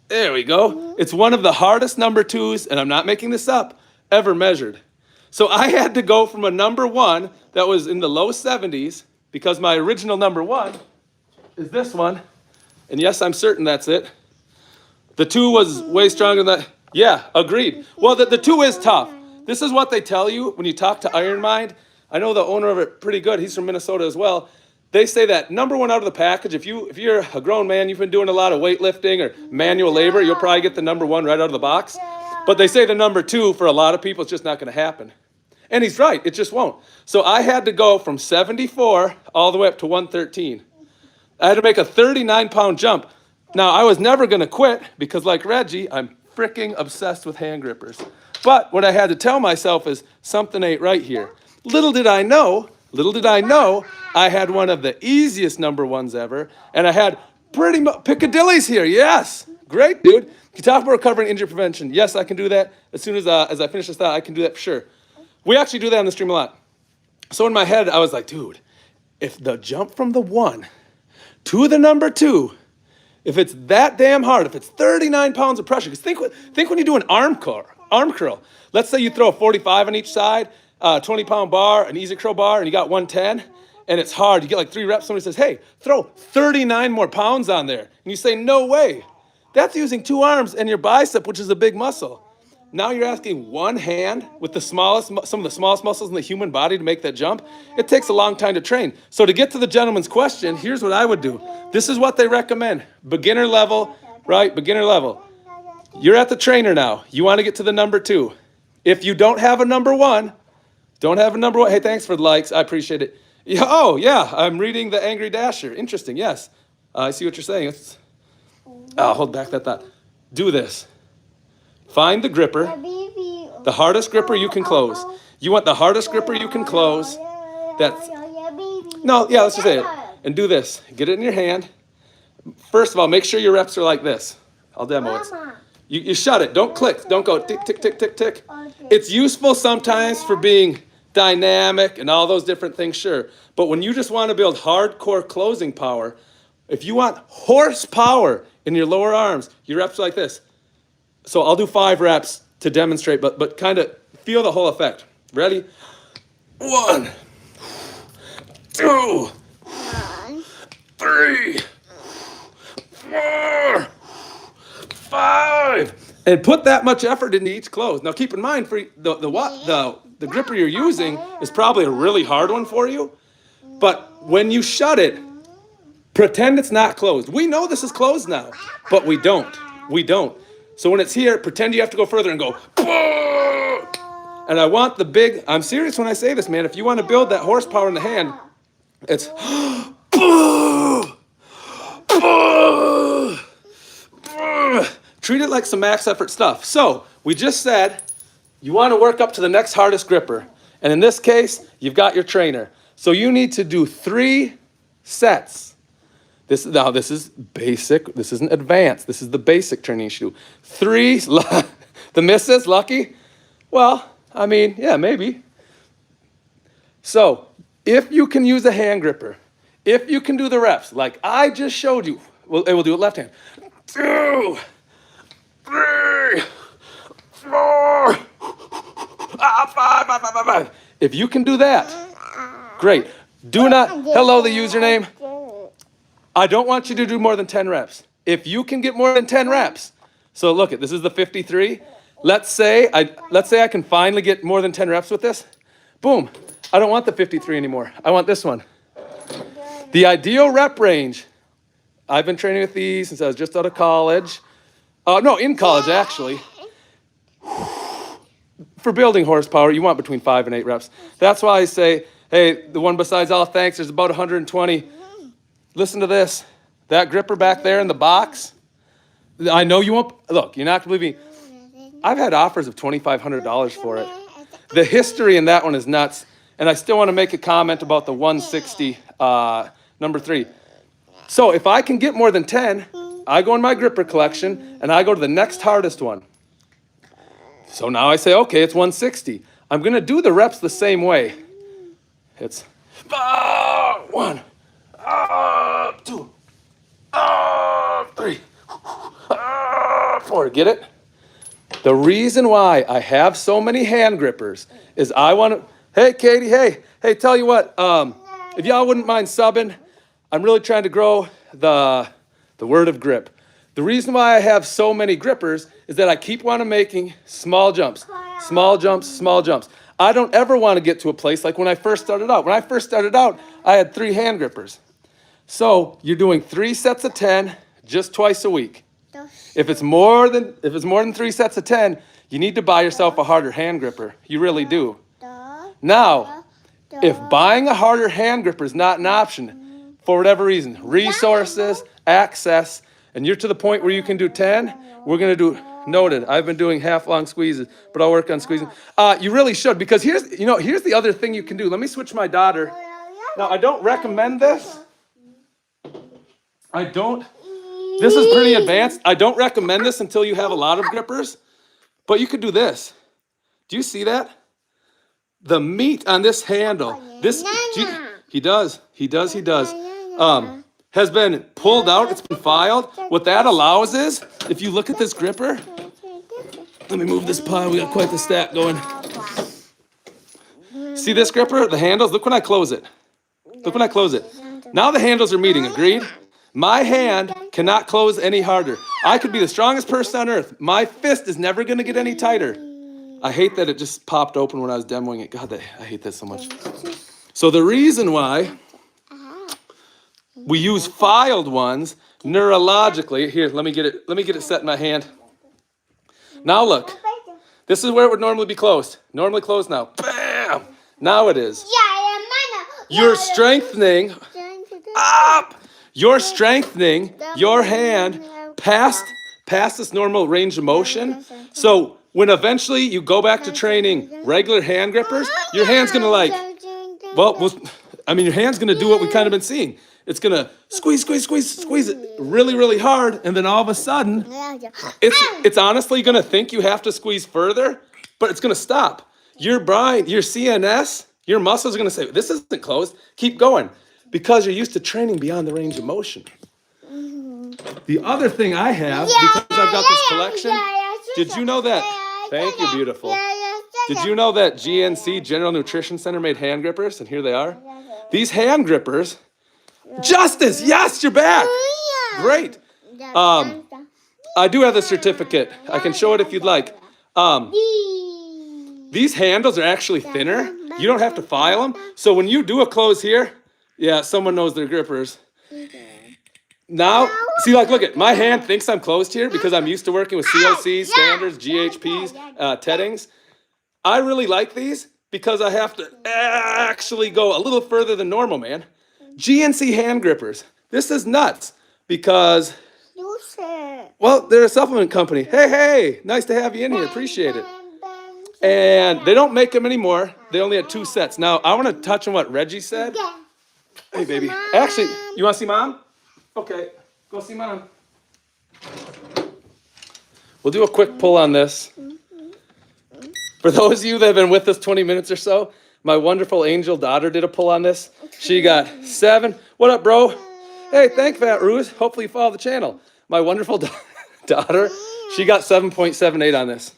there we go. It's one of the hardest number 2s, and I'm not making this up, ever measured. So I had to go from a number 1 that was in the low 70s, because my original number 1 is this one. And yes, I'm certain that's it. The 2 was way stronger than that. Yeah, agreed. Well, the 2 is tough. This is what they tell you when you talk to Ironmind. I know the owner of it pretty good. He's from Minnesota as well. They say that number 1 out of the package, if you're a grown man, you've been doing a lot of weightlifting or manual labor, you'll probably get the number 1 right out of the box. But they say the number 2 for a lot of people, it's just not going to happen. And he's right, it just won't. So I had to go from 74 all the way up to 113. I had to make a 39-pound jump. Now, I was never going to quit because, like Reggie, I'm freaking obsessed with hand grippers. But what I had to tell myself is something ain't right here. Little did I know, I had one of the easiest number 1s ever, and I had pretty much Piccadilly's here. Yes, great, dude. You talk about recovery and injury prevention. Yes, I can do that. As soon as I finish this thought, I can do that for sure. We actually do that on the stream a lot. So in my head, I was like, dude, if the jump from the 1 to the number 2, if it's that damn hard, if it's 39 pounds of pressure, because think when you do an arm curl. Let's say you throw a 45 on each side, 20-pound bar, an easy curl bar, and you got 110, and it's hard. You get like 3 reps. Somebody says, hey, throw 39 more pounds on there. And you say, no way. That's using 2 arms and your bicep, which is a big muscle. Now you're asking one hand with some of the smallest muscles in the human body to make that jump. It takes a long time to train. So to get to the gentleman's question, here's what I would do. This is what they recommend. Beginner level, right? Beginner level. You're at the trainer now. You want to get to the number 2. If you don't have a number 1, hey, thanks for the likes. I appreciate it. Yeah, oh, yeah, I'm reading The Angry Dasher. Interesting, yes. I see what you're saying. I'll hold back that thought. Do this. Find the gripper, the hardest gripper you can close. You want the hardest gripper you can close. Let's just say it. And do this. Get it in your hand. First of all, make sure your reps are like this. I'll demo it. You shut it. Don't click. Don't go tick, tick, tick, tick, tick. It's useful sometimes for being dynamic and all those different things, sure. But when you just want to build hardcore closing power, if you want horsepower in your lower arms, your reps are like this. So I'll do 5 reps to demonstrate, but kind of feel the whole effect. Ready? 1, 2, 3, 4, 5. And put that much effort into each close. Now keep in mind, for the gripper you're using is probably a really hard one for you. But when you shut it, pretend it's not closed. We know this is closed now, but we don't. So when it's here, pretend you have to go further and go, and I want the big, I'm serious when I say this, man. If you want to build that horsepower in the hand, it's treat it like some max effort stuff. So we just said you want to work up to the next hardest gripper. And in this case, you've got your trainer. So you need to do 3 sets. This is basic. This isn't advanced. This is the basic training you should do. 3, the misses, lucky? Well, I mean, yeah, maybe. So if you can use a hand gripper, if you can do the reps, like I just showed you, we'll do it left hand. 2, 3, 4, 5. If you can do that, great. Do not, hello, the username. I don't want you to do more than 10 reps. If you can get more than 10 reps, so look, this is the 53. Let's say I can finally get more than 10 reps with this. Boom. I don't want the 53 anymore. I want this one. The ideal rep range, I've been training with these since I was just out of college. In college, actually. For building horsepower, you want between 5 and 8 reps. That's why I say, hey, the one besides all thanks, there's about 120. Listen to this. That gripper back there in the box, I know you won't, look, you're not going to believe me. I've had offers of $2,500 for it. The history in that one is nuts. And I still want to make a comment about the 160, number 3. So if I can get more than 10, I go in my gripper collection and I go to the next hardest one. So now I say, okay, it's 160. I'm going to do the reps the same way. It's 1, 2, 3, 4. Get it? The reason why I have so many hand grippers is I want to, hey, Katie, hey, tell you what, if y'all wouldn't mind subbing, I'm really trying to grow the word of grip. The reason why I have so many grippers is that I keep wanting making small jumps, small jumps, small jumps. I don't ever want to get to a place like when I first started out. When I first started out, I had 3 hand grippers. So you're doing 3 sets of 10 just twice a week. If it's more than 3 sets of 10, you need to buy yourself a harder hand gripper. You really do. Now, if buying a harder hand gripper is not an option for whatever reason, resources, access, and you're to the point where you can do 10, we're going to do noted. I've been doing half long squeezes, but I'll work on squeezing. You really should, because here's the other thing you can do. Let me switch my daughter. Now, I don't recommend this. This is pretty advanced. I don't recommend this until you have a lot of grippers, but you could do this. Do you see that? The meat on this handle, he does, has been pulled out, it's been filed. What that allows is, if you look at this gripper, let me move this pile, we got quite the stack going. See this gripper, the handles, look when I close it. Look when I close it. Now the handles are meeting, agreed? My hand cannot close any harder. I could be the strongest person on earth. My fist is never gonna get any tighter. I hate that it just popped open when I was demoing it. God, I hate that so much. So the reason why we use filed ones neurologically, here, let me get it set in my hand. Now look, this is where it would normally be closed. Normally closed now. Bam! Now it is. You're strengthening up. You're strengthening your hand past this normal range of motion. So when eventually you go back to training regular hand grippers, your hand's gonna your hand's gonna do what we kind of been seeing. It's gonna squeeze it really, really hard, and then all of a sudden, it's honestly gonna think you have to squeeze further, but it's gonna stop. Your brain, your CNS, your muscles are gonna say, this isn't closed, keep going. Because you're used to training beyond the range of motion. The other thing I have, because I've got this collection, did you know that? Thank you, beautiful. Did you know that GNC, General Nutrition Center, made hand grippers? And here they are. These hand grippers, Justice, yes, you're back. Great. I do have the certificate. I can show it if you'd like. These handles are actually thinner. You don't have to file them. So when you do a close here, yeah, someone knows their grippers. Now, see, look at my hand thinks I'm closed here because I'm used to working with CLCs, standards, GHPs, teddings. I really like these because I have to actually go a little further than normal, man. GNC hand grippers. This is nuts because, well, they're a supplement company. Hey, nice to have you in here. Appreciate it. And they don't make them anymore. They only had 2 sets. Now, I want to touch on what Reggie said. Hey, baby. Actually, you want to see Mom? Okay, go see Mom. We'll do a quick pull on this. For those of you that have been with us 20 minutes or so, my wonderful angel daughter did a pull on this. She got 7. What up, bro? Hey, thank Fat Ruse. Hopefully you follow the channel. My wonderful daughter, she got 7.78 on this.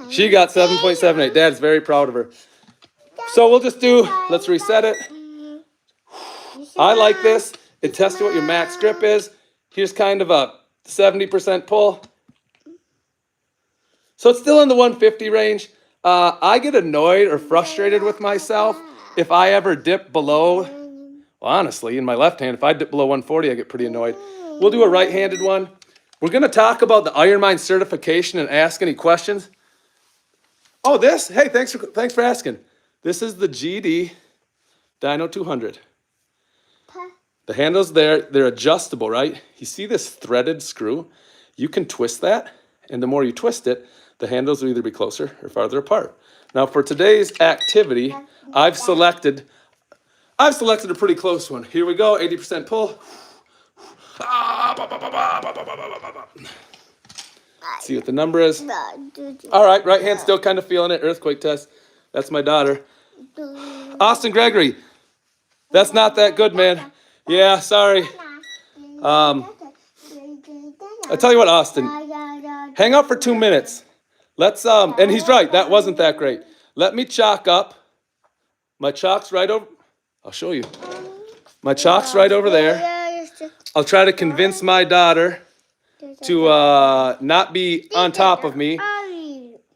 She got 7.78. Dad's very proud of her. So we'll just let's reset it. I like this. It tests what your max grip is. Here's kind of a 70% pull. So it's still in the 150 range. I get annoyed or frustrated with myself if I ever dip below, well, honestly, in my left hand, if I dip below 140, I get pretty annoyed. We'll do a right-handed one. We're going to talk about the Ironmind certification and ask any questions. Oh, this? Hey, thanks for asking. This is the GD Dyno 200. The handles there, they're adjustable, right? You see this threaded screw? You can twist that, and the more you twist it, the handles will either be closer or farther apart. Now for today's activity, I've selected a pretty close one. Here we go, 80% pull. See what the number is. All right, right hand still kind of feeling it. Earthquake test. That's my daughter. Austin Gregory. That's not that good, man. Yeah, sorry. I tell you what, Austin. Hang up for 2 minutes. Let's and he's right. That wasn't that great. Let me chalk up. My chalk's right over. I'll show you. My chalk's right over there. I'll try to convince my daughter to not be on top of me.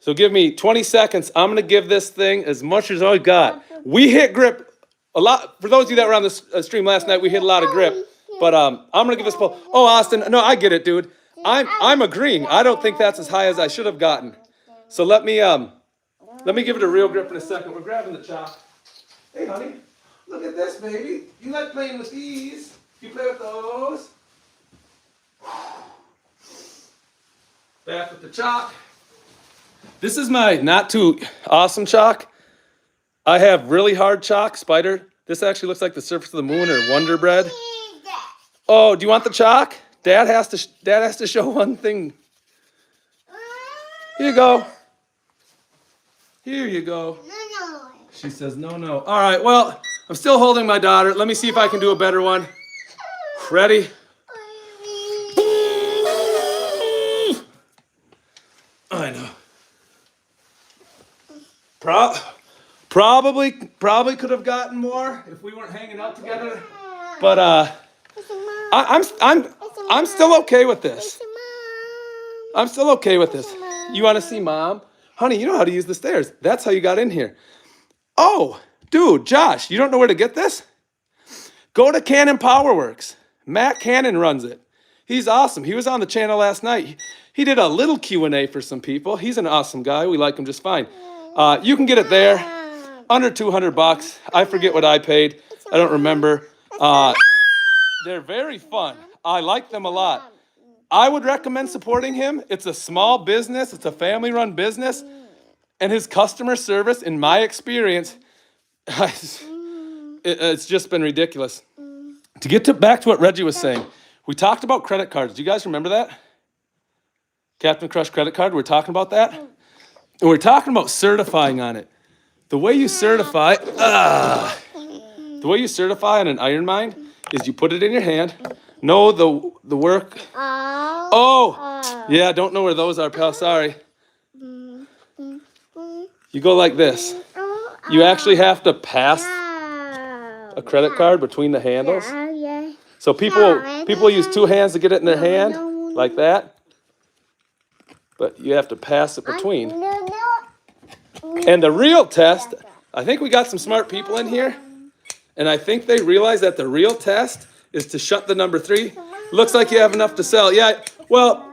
So give me 20 seconds. I'm going to give this thing as much as I got. We hit grip a lot. For those of you that were on the stream last night, we hit a lot of grip. But I'm going to give this pull. Oh, Austin. No, I get it, dude. I'm agreeing. I don't think that's as high as I should have gotten. So let me give it a real grip in a second. We're grabbing the chalk. Hey, honey. Look at this, baby. You like playing with these? You play with those? Back with the chalk. This is my not too awesome chalk. I have really hard chalk, Spider. This actually looks like the surface of the moon or Wonder Bread. Oh, do you want the chalk? Dad has to show one thing. Here you go. Here you go. No. She says no. All right, well, I'm still holding my daughter. Let me see if I can do a better one. Ready? I know. Probably could have gotten more if we weren't hanging out together. But I'm still okay with this. I'm still okay with this. You want to see Mom? Honey, you know how to use the stairs. That's how you got in here. Oh, dude, Josh, you don't know where to get this? Go to Cannon Powerworks. Matt Cannon runs it. He's awesome. He was on the channel last night. He did a little Q&A for some people. He's an awesome guy. We like him just fine. You can get it there. Under $200. I forget what I paid. I don't remember. They're very fun. I like them a lot. I would recommend supporting him. It's a small business. It's a family-run business. And his customer service, in my experience, it's just been ridiculous. To get back to what Reggie was saying, we talked about credit cards. Do you guys remember that? Captain Crush credit card, we're talking about that? And we're talking about certifying on it. The way you certify on an Ironmind is you put it in your hand. Know the work. Oh, yeah, don't know where those are, pal. Sorry. You go like this. You actually have to pass a credit card between the handles. So people use two hands to get it in their hand, like that. But you have to pass it between. And the real test, I think we got some smart people in here. And I think they realize that the real test is to shut the number 3. Looks like you have enough to sell. Yeah, well,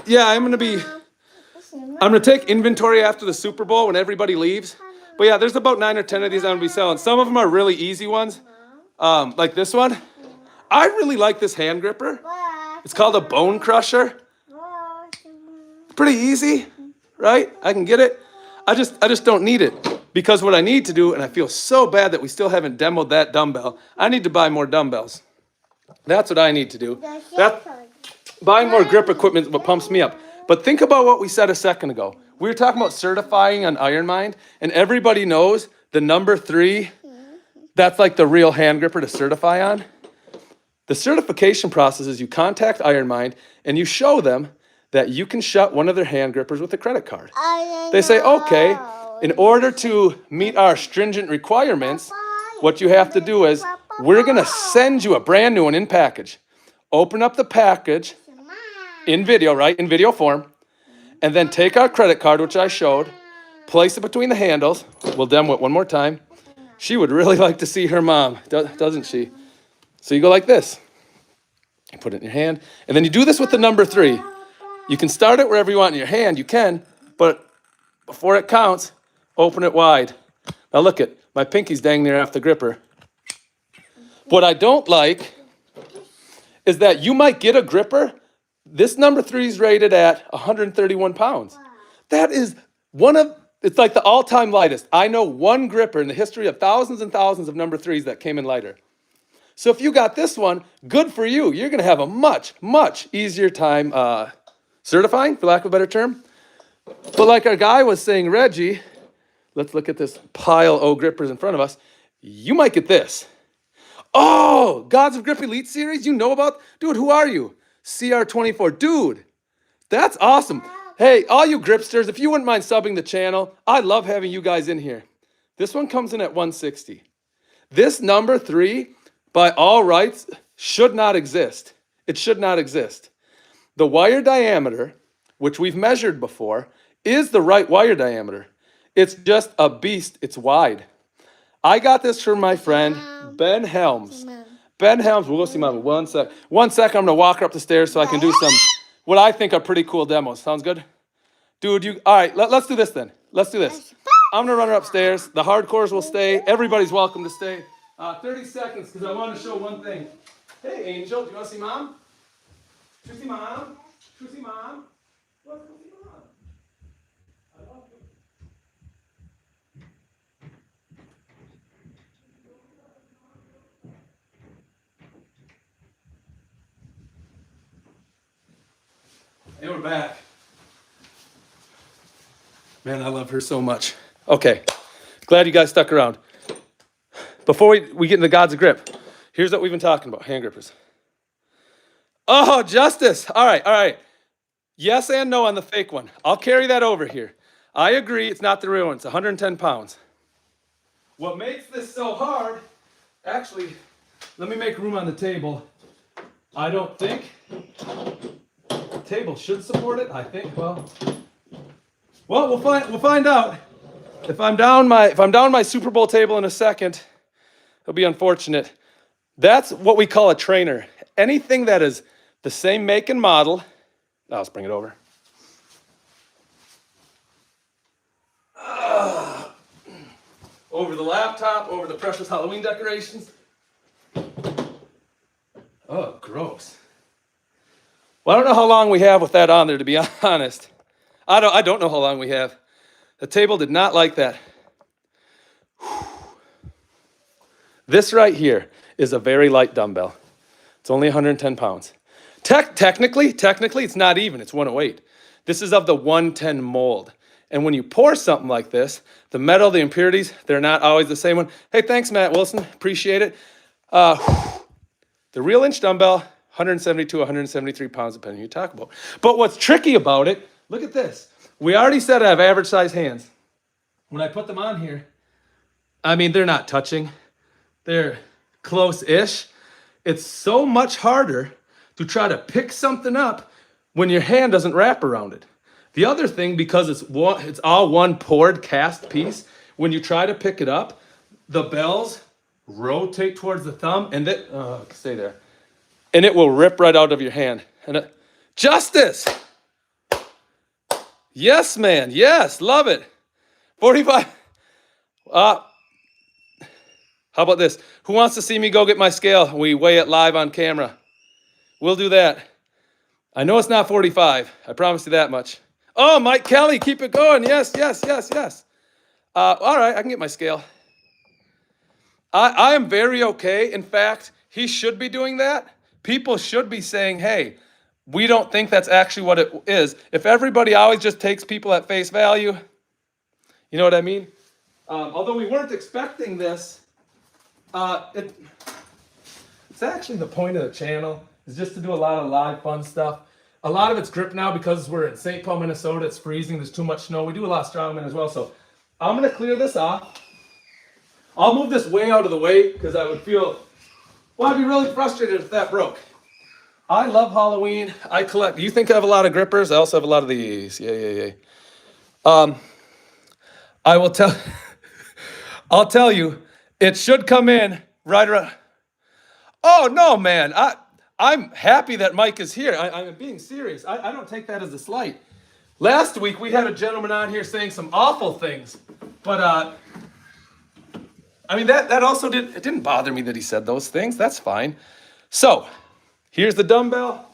yeah, I'm going to take inventory after the Super Bowl when everybody leaves. But yeah, there's about 9 or 10 of these I'm going to be selling. Some of them are really easy ones, like this one. I really like this hand gripper. It's called a bone crusher. Pretty easy, right? I can get it. I just don't need it. Because what I need to do, and I feel so bad that we still haven't demoed that dumbbell, I need to buy more dumbbells. That's what I need to do. Buying more grip equipment is what pumps me up. But think about what we said a second ago. We were talking about certifying on Ironmind, and everybody knows the number 3, that's like the real hand gripper to certify on. The certification process is you contact Ironmind, and you show them that you can shut one of their hand grippers with a credit card. They say, okay, in order to meet our stringent requirements, what you have to do is, we're going to send you a brand new one in package. Open up the package in video, right? In video form. And then take our credit card, which I showed, place it between the handles. We'll demo it one more time. She would really like to see her mom, doesn't she? So you go like this. You put it in your hand. And then you do this with the number 3. You can start it wherever you want in your hand. You can. But before it counts, open it wide. Now look at, my pinky's dang near off the gripper. What I don't like is that you might get a gripper. This number 3 is rated at 131 pounds. That is it's like the all-time lightest. I know one gripper in the history of thousands and thousands of number 3s that came in lighter. So if you got this one, good for you. You're going to have a much, much easier time certifying, for lack of a better term. But like our guy was saying, Reggie, let's look at this pile of grippers in front of us. You might get this. Oh, Gods of Grip Elite Series, you know about? Dude, who are you? CR24. Dude, that's awesome. Hey, all you gripsters, if you wouldn't mind subbing the channel, I love having you guys in here. This one comes in at 160. This number 3, by all rights, should not exist. It should not exist. The wire diameter, which we've measured before, is the right wire diameter. It's just a beast. It's wide. I got this from my friend, Ben Helms. Ben Helms, we'll go see Mommy. One sec. I'm going to walk her up the stairs so I can do some, what I think are pretty cool demos. Sounds good? Dude, all right, let's do this then. Let's do this. I'm going to run her upstairs. The hardcores will stay. Everybody's welcome to stay. 30 seconds, because I want to show one thing. Hey, Angel, do you want to see Mom? Do you see Mom? Do you see Mom? Let's go see Mom. I love you. Hey, we're back. Man, I love her so much. Okay, glad you guys stuck around. Before we get into Gods of Grip, here's what we've been talking about, hand grippers. Oh, Justice. All right. Yes and no on the fake one. I'll carry that over here. I agree, it's not the real one. It's 110 pounds. What makes this so hard, actually, let me make room on the table. I don't think the table should support it. I think, well, we'll find out. If I'm down my Super Bowl table in a second, it'll be unfortunate. That's what we call a trainer. Anything that is the same make and model. Let's bring it over. Over the laptop, over the precious Halloween decorations. Oh, gross. Well, I don't know how long we have with that on there, to be honest. I don't know how long we have. The table did not like that. This right here is a very light dumbbell. It's only 110 pounds. Technically, it's not even. It's 108. This is of the 110 mold. And when you pour something like this, the metal, the impurities, they're not always the same one. Hey, thanks, Matt Wilson. Appreciate it. The real inch dumbbell, 172, 173 pounds, depending on who you talk about. But what's tricky about it, look at this. We already said I have average size hands. When I put them on here, I mean, they're not touching. They're close-ish. It's so much harder to try to pick something up when your hand doesn't wrap around it. The other thing, because it's all one poured cast piece, when you try to pick it up, the bells rotate towards the thumb and stay there. And it will rip right out of your hand. And Justice! Yes, man. Yes, love it. 45. How about this? Who wants to see me go get my scale? We weigh it live on camera. We'll do that. I know it's not 45. I promise you that much. Oh, Mike Kelly, keep it going. Yes. All right, I can get my scale. I am very okay. In fact, he should be doing that. People should be saying, hey, we don't think that's actually what it is. If everybody always just takes people at face value, you know what I mean? Although we weren't expecting this, it's actually the point of the channel is just to do a lot of live fun stuff. A lot of it's grip now because we're in St. Paul, Minnesota. It's freezing. There's too much snow. We do a lot of strongman as well. So I'm going to clear this off. I'll move this way out of the way because I would feel, I'd be really frustrated if that broke. I love Halloween. I collect. You think I have a lot of grippers? I also have a lot of these. Yeah. I will tell. I'll tell you, it should come in right around. Oh no, man! I'm happy that Mike is here. I'm being serious. I don't take that as a slight. Last week we had a gentleman on here saying some awful things, but I mean that also didn't bother me that he said those things. That's fine. So. Here's the dumbbell.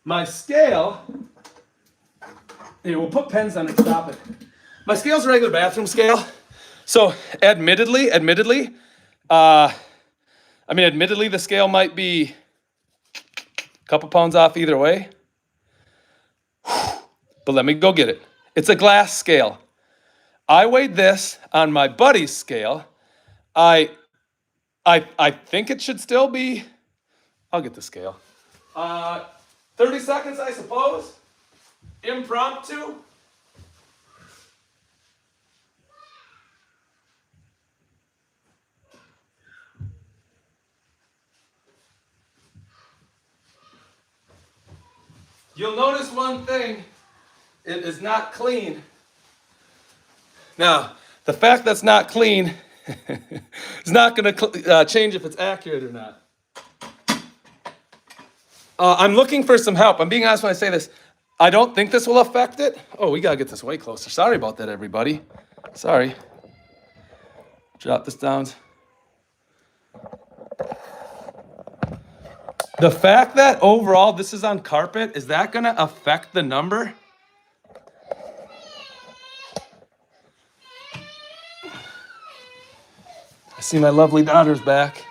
My scale, here, we'll put pens on it, stop it. My scale's a regular bathroom scale. So admittedly, I I mean, admittedly, the scale might be a couple pounds off either way. But let me go get it. It's a glass scale. I weighed this on my buddy's scale. I think it should still be, I'll get the scale. 30 seconds, I suppose. Impromptu. You'll notice one thing, it is not clean. Now, the fact that's not clean is not going to change if it's accurate or not. I'm looking for some help. I'm being honest when I say this. I don't think this will affect it. Oh, we got to get this way closer. Sorry about that, everybody. Sorry. Drop this down. The fact that overall this is on carpet, is that going to affect the number? I see my lovely daughter's back.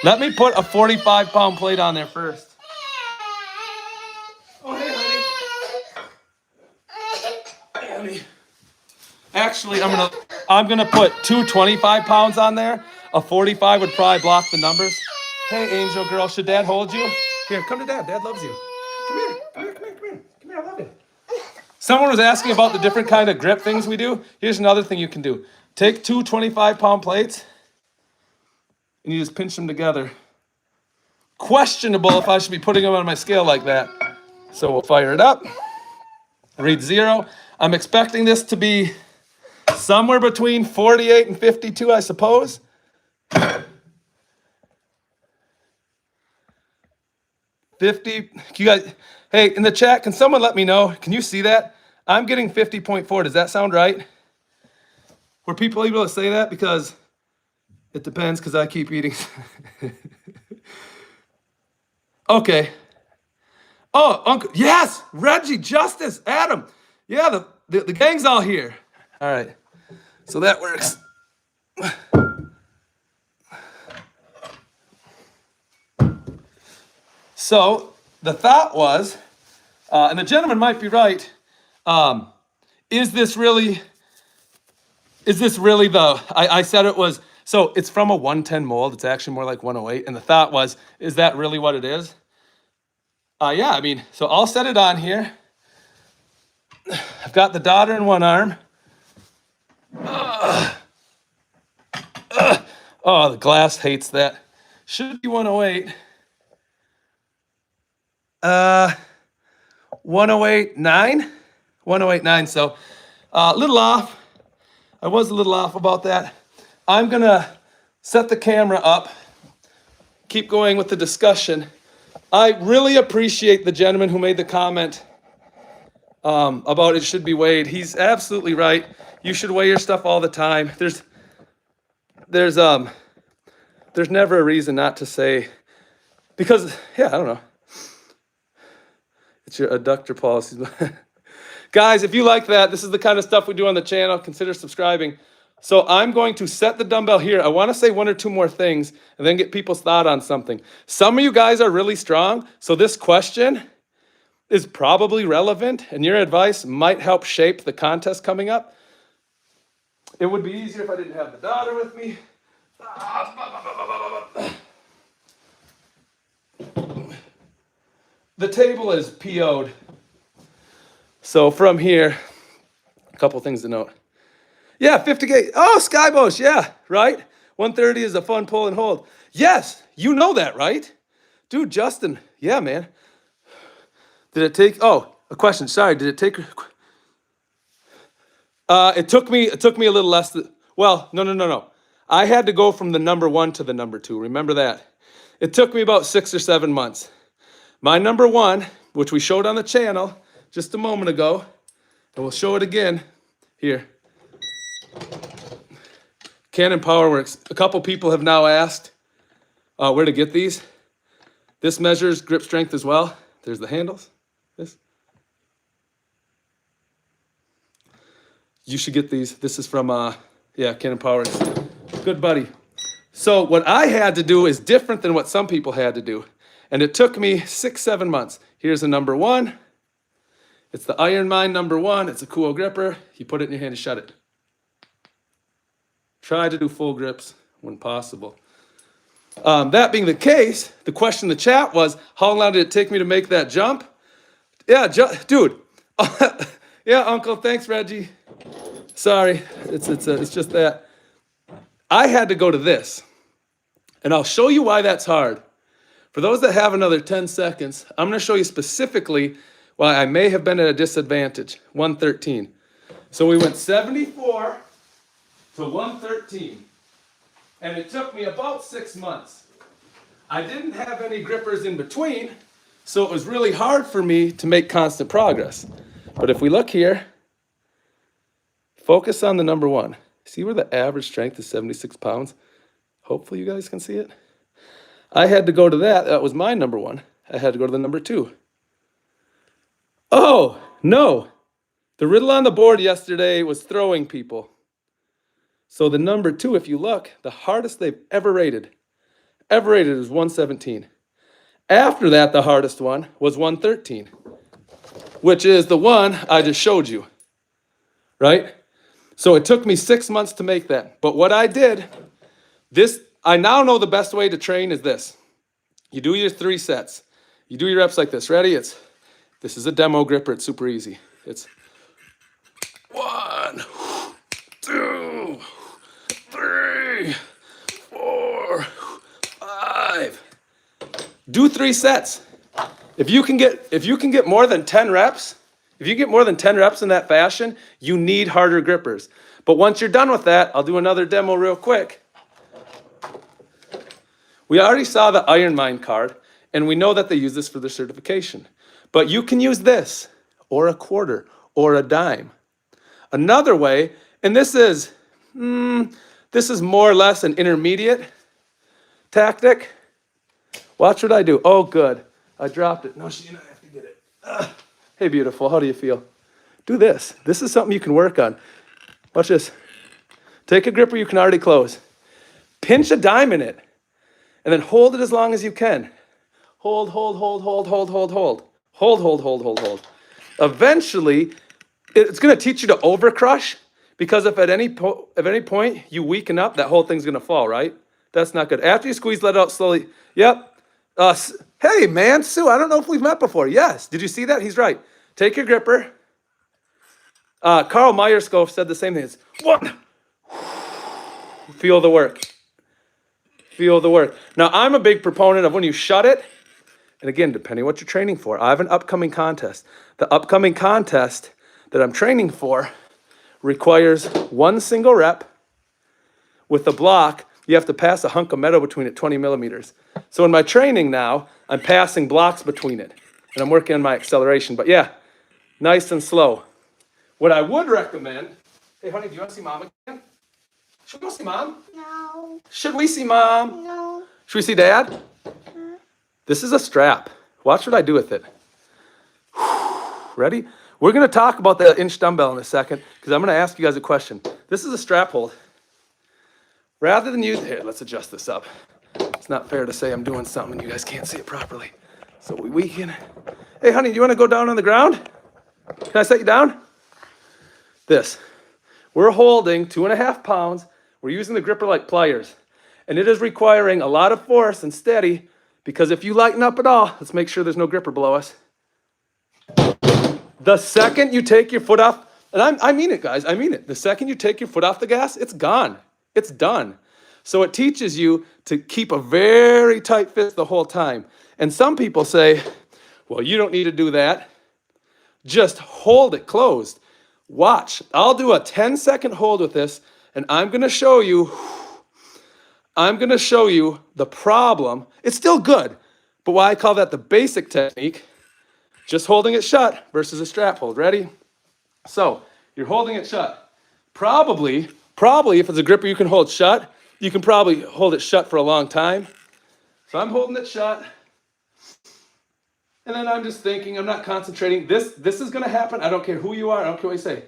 Let me put a 45-pound plate on there first. Oh, hey, honey. Hey, honey. Actually, I'm gonna put two 25-pounds on there. A 45 would probably block the numbers. Hey, angel girl, should Dad hold you? Here, come to Dad. Dad loves you. Come here. Come here. Come here. Come here. Come here. I love you. Someone was asking about the different kind of grip things we do. Here's another thing you can do. Take two 25-pound plates, and you just pinch them together. Questionable if I should be putting them on my scale like that. So we'll fire it up. Read 0. I'm expecting this to be somewhere between 48 and 52, I suppose. $50. You guys, hey, in the chat, can someone let me know? Can you see that? I'm getting 50.4. Does that sound right? Were people able to say that? Because it depends, because I keep eating. Okay. Oh, Uncle, yes, Reggie, Justice, Adam. Yeah, the gang's all here. All right, so that works. So the thought was, and the gentleman might be right, is this really I said it was, so it's from a 110 mold. It's actually more like 108. And the thought was, is that really what it is? Yeah, I mean, so I'll set it on here. I've got the daughter in one arm. Oh, the glass hates that. Should be 108. 108.9. 108.9. So a little off. I was a little off about that. I'm going to set the camera up. Keep going with the discussion. I really appreciate the gentleman who made the comment about it should be weighed. He's absolutely right. You should weigh your stuff all the time. There's never a reason not to say, because, yeah, I don't know. It's your adductor policy. Guys, if you like that, this is the kind of stuff we do on the channel. Consider subscribing. So I'm going to set the dumbbell here. I want to say one or two more things and then get people's thought on something. Some of you guys are really strong, so this question is probably relevant, and your advice might help shape the contest coming up. It would be easier if I didn't have the daughter with me. The table is PO'd. So from here, a couple things to note. Yeah, 50K. Oh, Skybosh, yeah, right? 130 is a fun pull and hold. Yes, you know that, right? Dude, Justin, yeah, man. Did it take, oh, a question, sorry, did it take, it took me a little less than, well, no. I had to go from the number 1 to the number 2, remember that. It took me about 6 or 7 months. My number 1, which we showed on the channel just a moment ago, and we'll show it again here. Canon PowerWorks. A couple people have now asked where to get these. This measures grip strength as well. There's the handles. This. You should get these. This is from, Canon PowerWorks. Good buddy. So what I had to do is different than what some people had to do. And it took me 6-7 months. Here's a number one. It's the Ironmind number one. It's a cool gripper. You put it in your hand and shut it. Try to do full grips when possible. That being the case, the question in the chat was, how long did it take me to make that jump? Yeah, dude. Yeah, Uncle. Thanks, Reggie. Sorry, it's just that. I had to go to this. And I'll show you why that's hard. For those that have another 10 seconds, I'm going to show you specifically why I may have been at a disadvantage. 113. So we went 74 to 113. And it took me about 6 months. I didn't have any grippers in between, so it was really hard for me to make constant progress. But if we look here, focus on the number one. See where the average strength is 76 pounds? Hopefully you guys can see it. I had to go to that. That was my number one. I had to go to the number two. Oh, no. The riddle on the board yesterday was throwing people. So the number two, if you look, the hardest they've ever rated is 117. After that, the hardest one was 113, which is the one I just showed you, right? So it took me 6 months to make that. But what I did, I now know the best way to train is this. You do your 3 sets. You do your reps like this. Ready? This is a demo gripper. It's super easy. It's 1, 2, 3, 4, 5. Do 3 sets. If you can get more than 10 reps, if you get more than 10 reps in that fashion, you need harder grippers. But once you're done with that, I'll do another demo real quick. We already saw the Ironmind card, and we know that they use this for their certification. But you can use this, or a quarter, or a dime. Another way, and this is more or less an intermediate tactic. Watch what I do. Oh, good. I dropped it. No, she didn't have to get it. Hey, beautiful. How do you feel? Do this. This is something you can work on. Watch this. Take a gripper you can already close. Pinch a dime in it. And then hold it as long as you can. Hold, hold, hold, hold, hold, hold, hold. Hold, hold, hold, hold, hold. Eventually, it's going to teach you to overcrush, because if at any point you weaken up, that whole thing's going to fall, right? That's not good. After you squeeze, let it out slowly. Yep. Hey, man, Sue, I don't know if we've met before. Yes. Did you see that? He's right. Take your gripper. Carl Myerscough said the same thing. It's 1. Feel the work. Feel the work. Now, I'm a big proponent of when you shut it, and again, depending on what you're training for, I have an upcoming contest. The upcoming contest that I'm training for requires 1 single rep with a block. You have to pass a hunk of metal between it, 20 millimeters. So in my training now, I'm passing blocks between it, and I'm working on my acceleration. But yeah, nice and slow. What I would recommend, hey, honey, do you want to see Mom again? Should we go see Mom? No. Should we see Mom? No. Should we see Dad? This is a strap. Watch what I do with it. Ready? We're going to talk about the inch dumbbell in a second, because I'm going to ask you guys a question. This is a strap hold. Rather than use, here, let's adjust this up. It's not fair to say I'm doing something and you guys can't see it properly. So we weaken. Hey, honey, do you want to go down on the ground? Can I set you down? This. We're holding 2.5 pounds. We're using the gripper like pliers. And it is requiring a lot of force and steady, because if you lighten up at all, let's make sure there's no gripper below us. The second you take your foot off, and I mean it, guys, I mean it. The second you take your foot off the gas, it's gone. It's done. So it teaches you to keep a very tight fist the whole time. And some people say, well, you don't need to do that. Just hold it closed. Watch. I'll do a 10-second hold with this, and I'm going to show you the problem. It's still good, but why I call that the basic technique, just holding it shut versus a strap hold. Ready? So you're holding it shut. Probably if it's a gripper you can hold shut, you can probably hold it shut for a long time. So I'm holding it shut. And then I'm just thinking, I'm not concentrating. This is going to happen. I don't care who you are. I don't care what you say.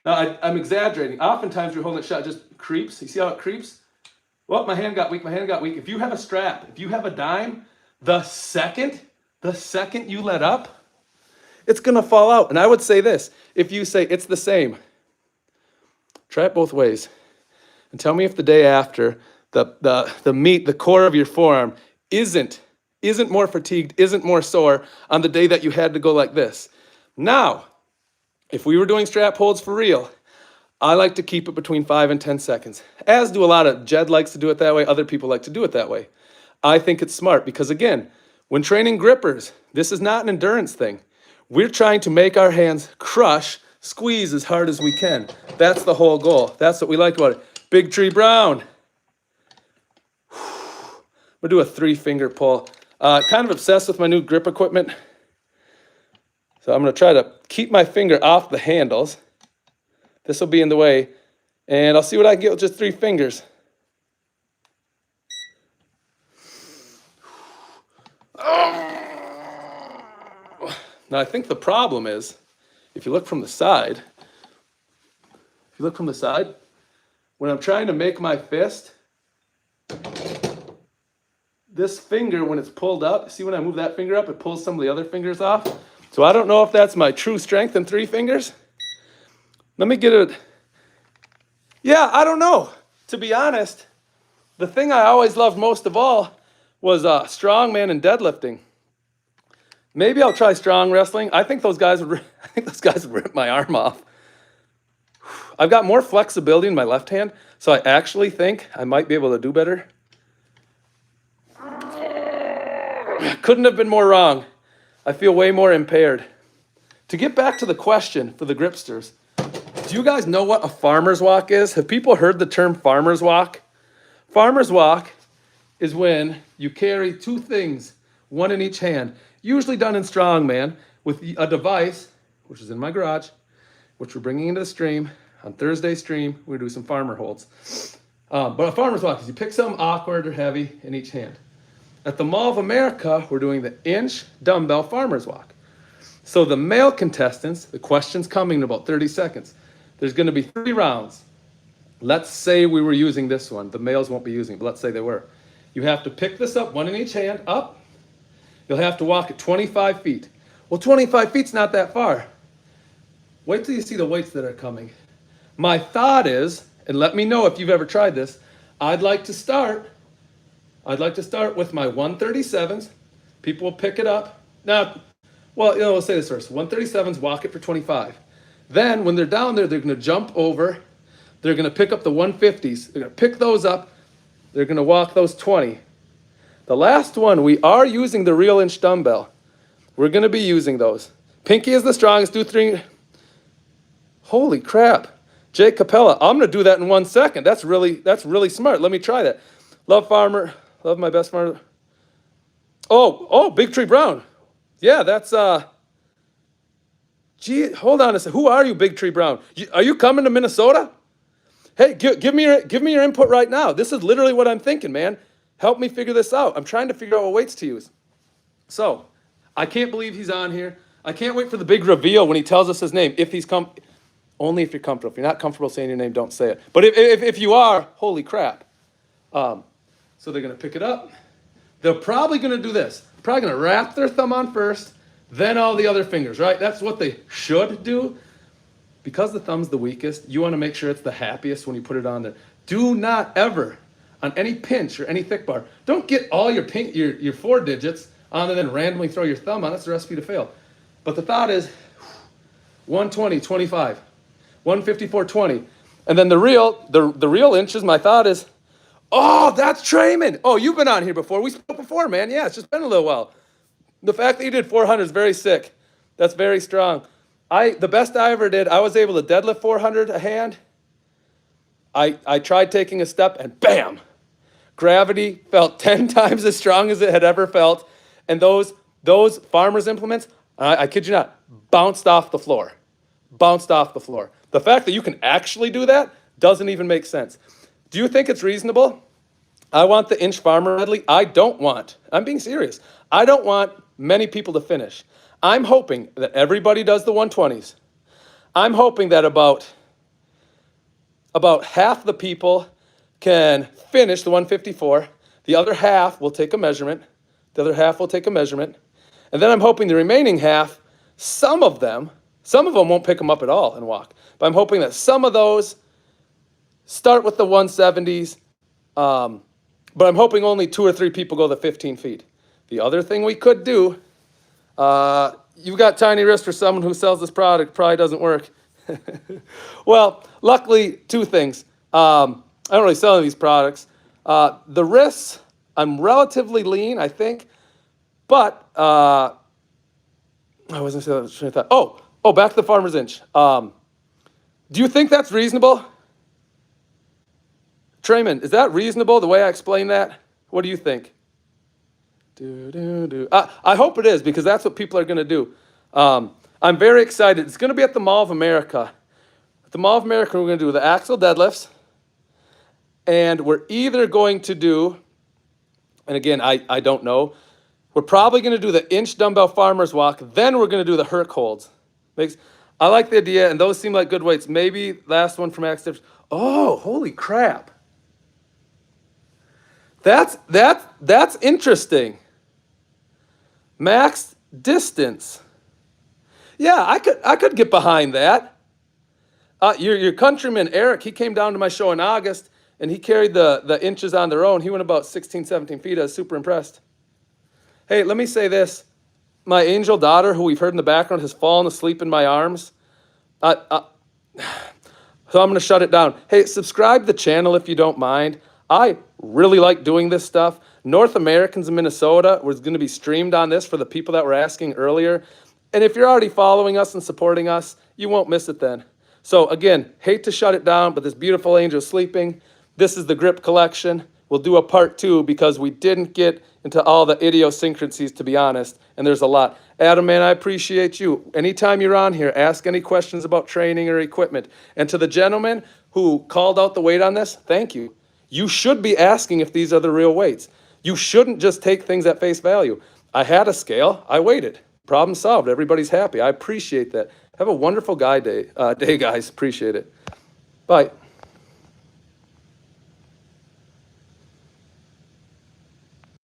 Now, I'm exaggerating. Oftentimes, you're holding it shut. It just creeps. You see how it creeps? Well, my hand got weak. If you have a strap, if you have a dime, the second you let up, it's going to fall out. And I would say this, if you say it's the same, try it both ways. And tell me if the day after, the meat, the core of your forearm isn't more fatigued, isn't more sore on the day that you had to go like this. Now, if we were doing strap holds for real, I like to keep it between 5 and 10 seconds, as do a lot of, Jed likes to do it that way, other people like to do it that way. I think it's smart because, again, when training grippers, this is not an endurance thing. We're trying to make our hands crush, squeeze as hard as we can. That's the whole goal. That's what we like about it. Big Tree Brown. I'm gonna do a 3-finger pull. Kind of obsessed with my new grip equipment. So I'm gonna try to keep my finger off the handles. This will be in the way, and I'll see what I can get with just 3 fingers. Now I think the problem is, if you look from the side, when I'm trying to make my fist, this finger, when it's pulled up, see when I move that finger up, it pulls some of the other fingers off. So I don't know if that's my true strength in 3 fingers. Let me get it. Yeah, I don't know. To be honest, the thing I always loved most of all was strongman and deadlifting. Maybe I'll try strong wrestling. I think those guys would rip my arm off. I've got more flexibility in my left hand, so I actually think I might be able to do better. Couldn't have been more wrong. I feel way more impaired. To get back to the question for the gripsters, do you guys know what a farmer's walk is? Have people heard the term farmer's walk? Farmer's walk is when you carry 2 things, 1 in each hand, usually done in strongman with a device, which is in my garage, which we're bringing into the stream. On Thursday's stream, we're gonna do some farmer holds. But a farmer's walk is you pick something awkward or heavy in each hand. At the Mall of America, we're doing the inch dumbbell farmer's walk. So the male contestants, the question's coming in about 30 seconds. There's gonna be 3 rounds. Let's say we were using this one. The males won't be using it, but let's say they were. You have to pick this up, 1 in each hand, up. You'll have to walk at 25 feet. Well, 25 feet's not that far. Wait till you see the weights that are coming. My thought is, and let me know if you've ever tried this, I'd like to start with my 137s. People will pick it up. Now, well, we'll say this first. 137s, walk it for 25. Then when they're down there, they're gonna jump over. They're gonna pick up the 150s. They're gonna pick those up. They're gonna walk those 20. The last one, we are using the real inch dumbbell. We're gonna be using those. Pinky is the strongest, do 3. Holy crap. Jake Capella, I'm gonna do that in 1 second. That's really smart. Let me try that. Love farmer, love my best farmer. Oh, Big Tree Brown. Yeah, that's, gee, hold on a second. Who are you, Big Tree Brown? Are you coming to Minnesota? Hey, give me your input right now. This is literally what I'm thinking, man. Help me figure this out. I'm trying to figure out what weights to use. So, I can't believe he's on here. I can't wait for the big reveal when he tells us his name. Only if you're comfortable. If you're not comfortable saying your name, don't say it. But if you are, holy crap. So they're going to pick it up. They're probably going to do this. Probably going to wrap their thumb on first, then all the other fingers, right? That's what they should do. Because the thumb's the weakest, you want to make sure it's the happiest when you put it on there. Do not ever, on any pinch or any thick bar, don't get all your 4 digits on and then randomly throw your thumb on. That's the recipe to fail. But the thought is 120, 25, 154, 20. And then the real inches, my thought is, oh, that's Trayman. Oh, you've been on here before. We spoke before, man. Yeah, it's just been a little while. The fact that you did 400 is very sick. That's very strong. The best I ever did, I was able to deadlift 400 a hand. I tried taking a step and bam, gravity felt 10 times as strong as it had ever felt. And those farmer's implements, I kid you not, bounced off the floor. Bounced off the floor. The fact that you can actually do that doesn't even make sense. Do you think it's reasonable? I want the inch farmer medley. I'm being serious. I don't want many people to finish. I'm hoping that everybody does the 120s. I'm hoping that about half the people can finish the 154. The other half will take a measurement. And then I'm hoping the remaining half, some of them won't pick them up at all and walk. But I'm hoping that some of those start with the 170s. But I'm hoping only 2 or 3 people go the 15 feet. The other thing we could do, you've got tiny wrists for someone who sells this product, probably doesn't work. Well, luckily, 2 things. I don't really sell any of these products. The wrists, I'm relatively lean, I think. But, I wasn't saying that. Oh, back to the farmer's inch. Do you think that's reasonable? Trayman, is that reasonable, the way I explain that? What do you think? I hope it is, because that's what people are going to do. I'm very excited. It's going to be at the Mall of America. At the Mall of America, we're going to do the axle deadlifts. And we're either going to do, and again, I don't know, we're probably going to do the inch dumbbell farmer's walk. Then we're going to do the Herc holds. I like the idea, and those seem like good weights. Maybe last one from Max Dips. Oh, holy crap. That's interesting. Max distance. Yeah, I could get behind that. Your countryman, Eric, he came down to my show in August, and he carried the inches on their own. He went about 16, 17 feet. I was super impressed. Hey, let me say this. My angel daughter, who we've heard in the background, has fallen asleep in my arms. So I'm going to shut it down. Hey, subscribe to the channel if you don't mind. I really like doing this stuff. North Americans in Minnesota was going to be streamed on this for the people that were asking earlier. And if you're already following us and supporting us, you won't miss it then. So again, hate to shut it down, but this beautiful angel is sleeping. This is the grip collection. We'll do a part 2 because we didn't get into all the idiosyncrasies, to be honest, and there's a lot. Adam, man, I appreciate you. Anytime you're on here, ask any questions about training or equipment. And to the gentleman who called out the weight on this, thank you. You should be asking if these are the real weights. You shouldn't just take things at face value. I had a scale. I weighed it. Problem solved. Everybody's happy. I appreciate that. Have a wonderful day, guys. Appreciate it. Bye.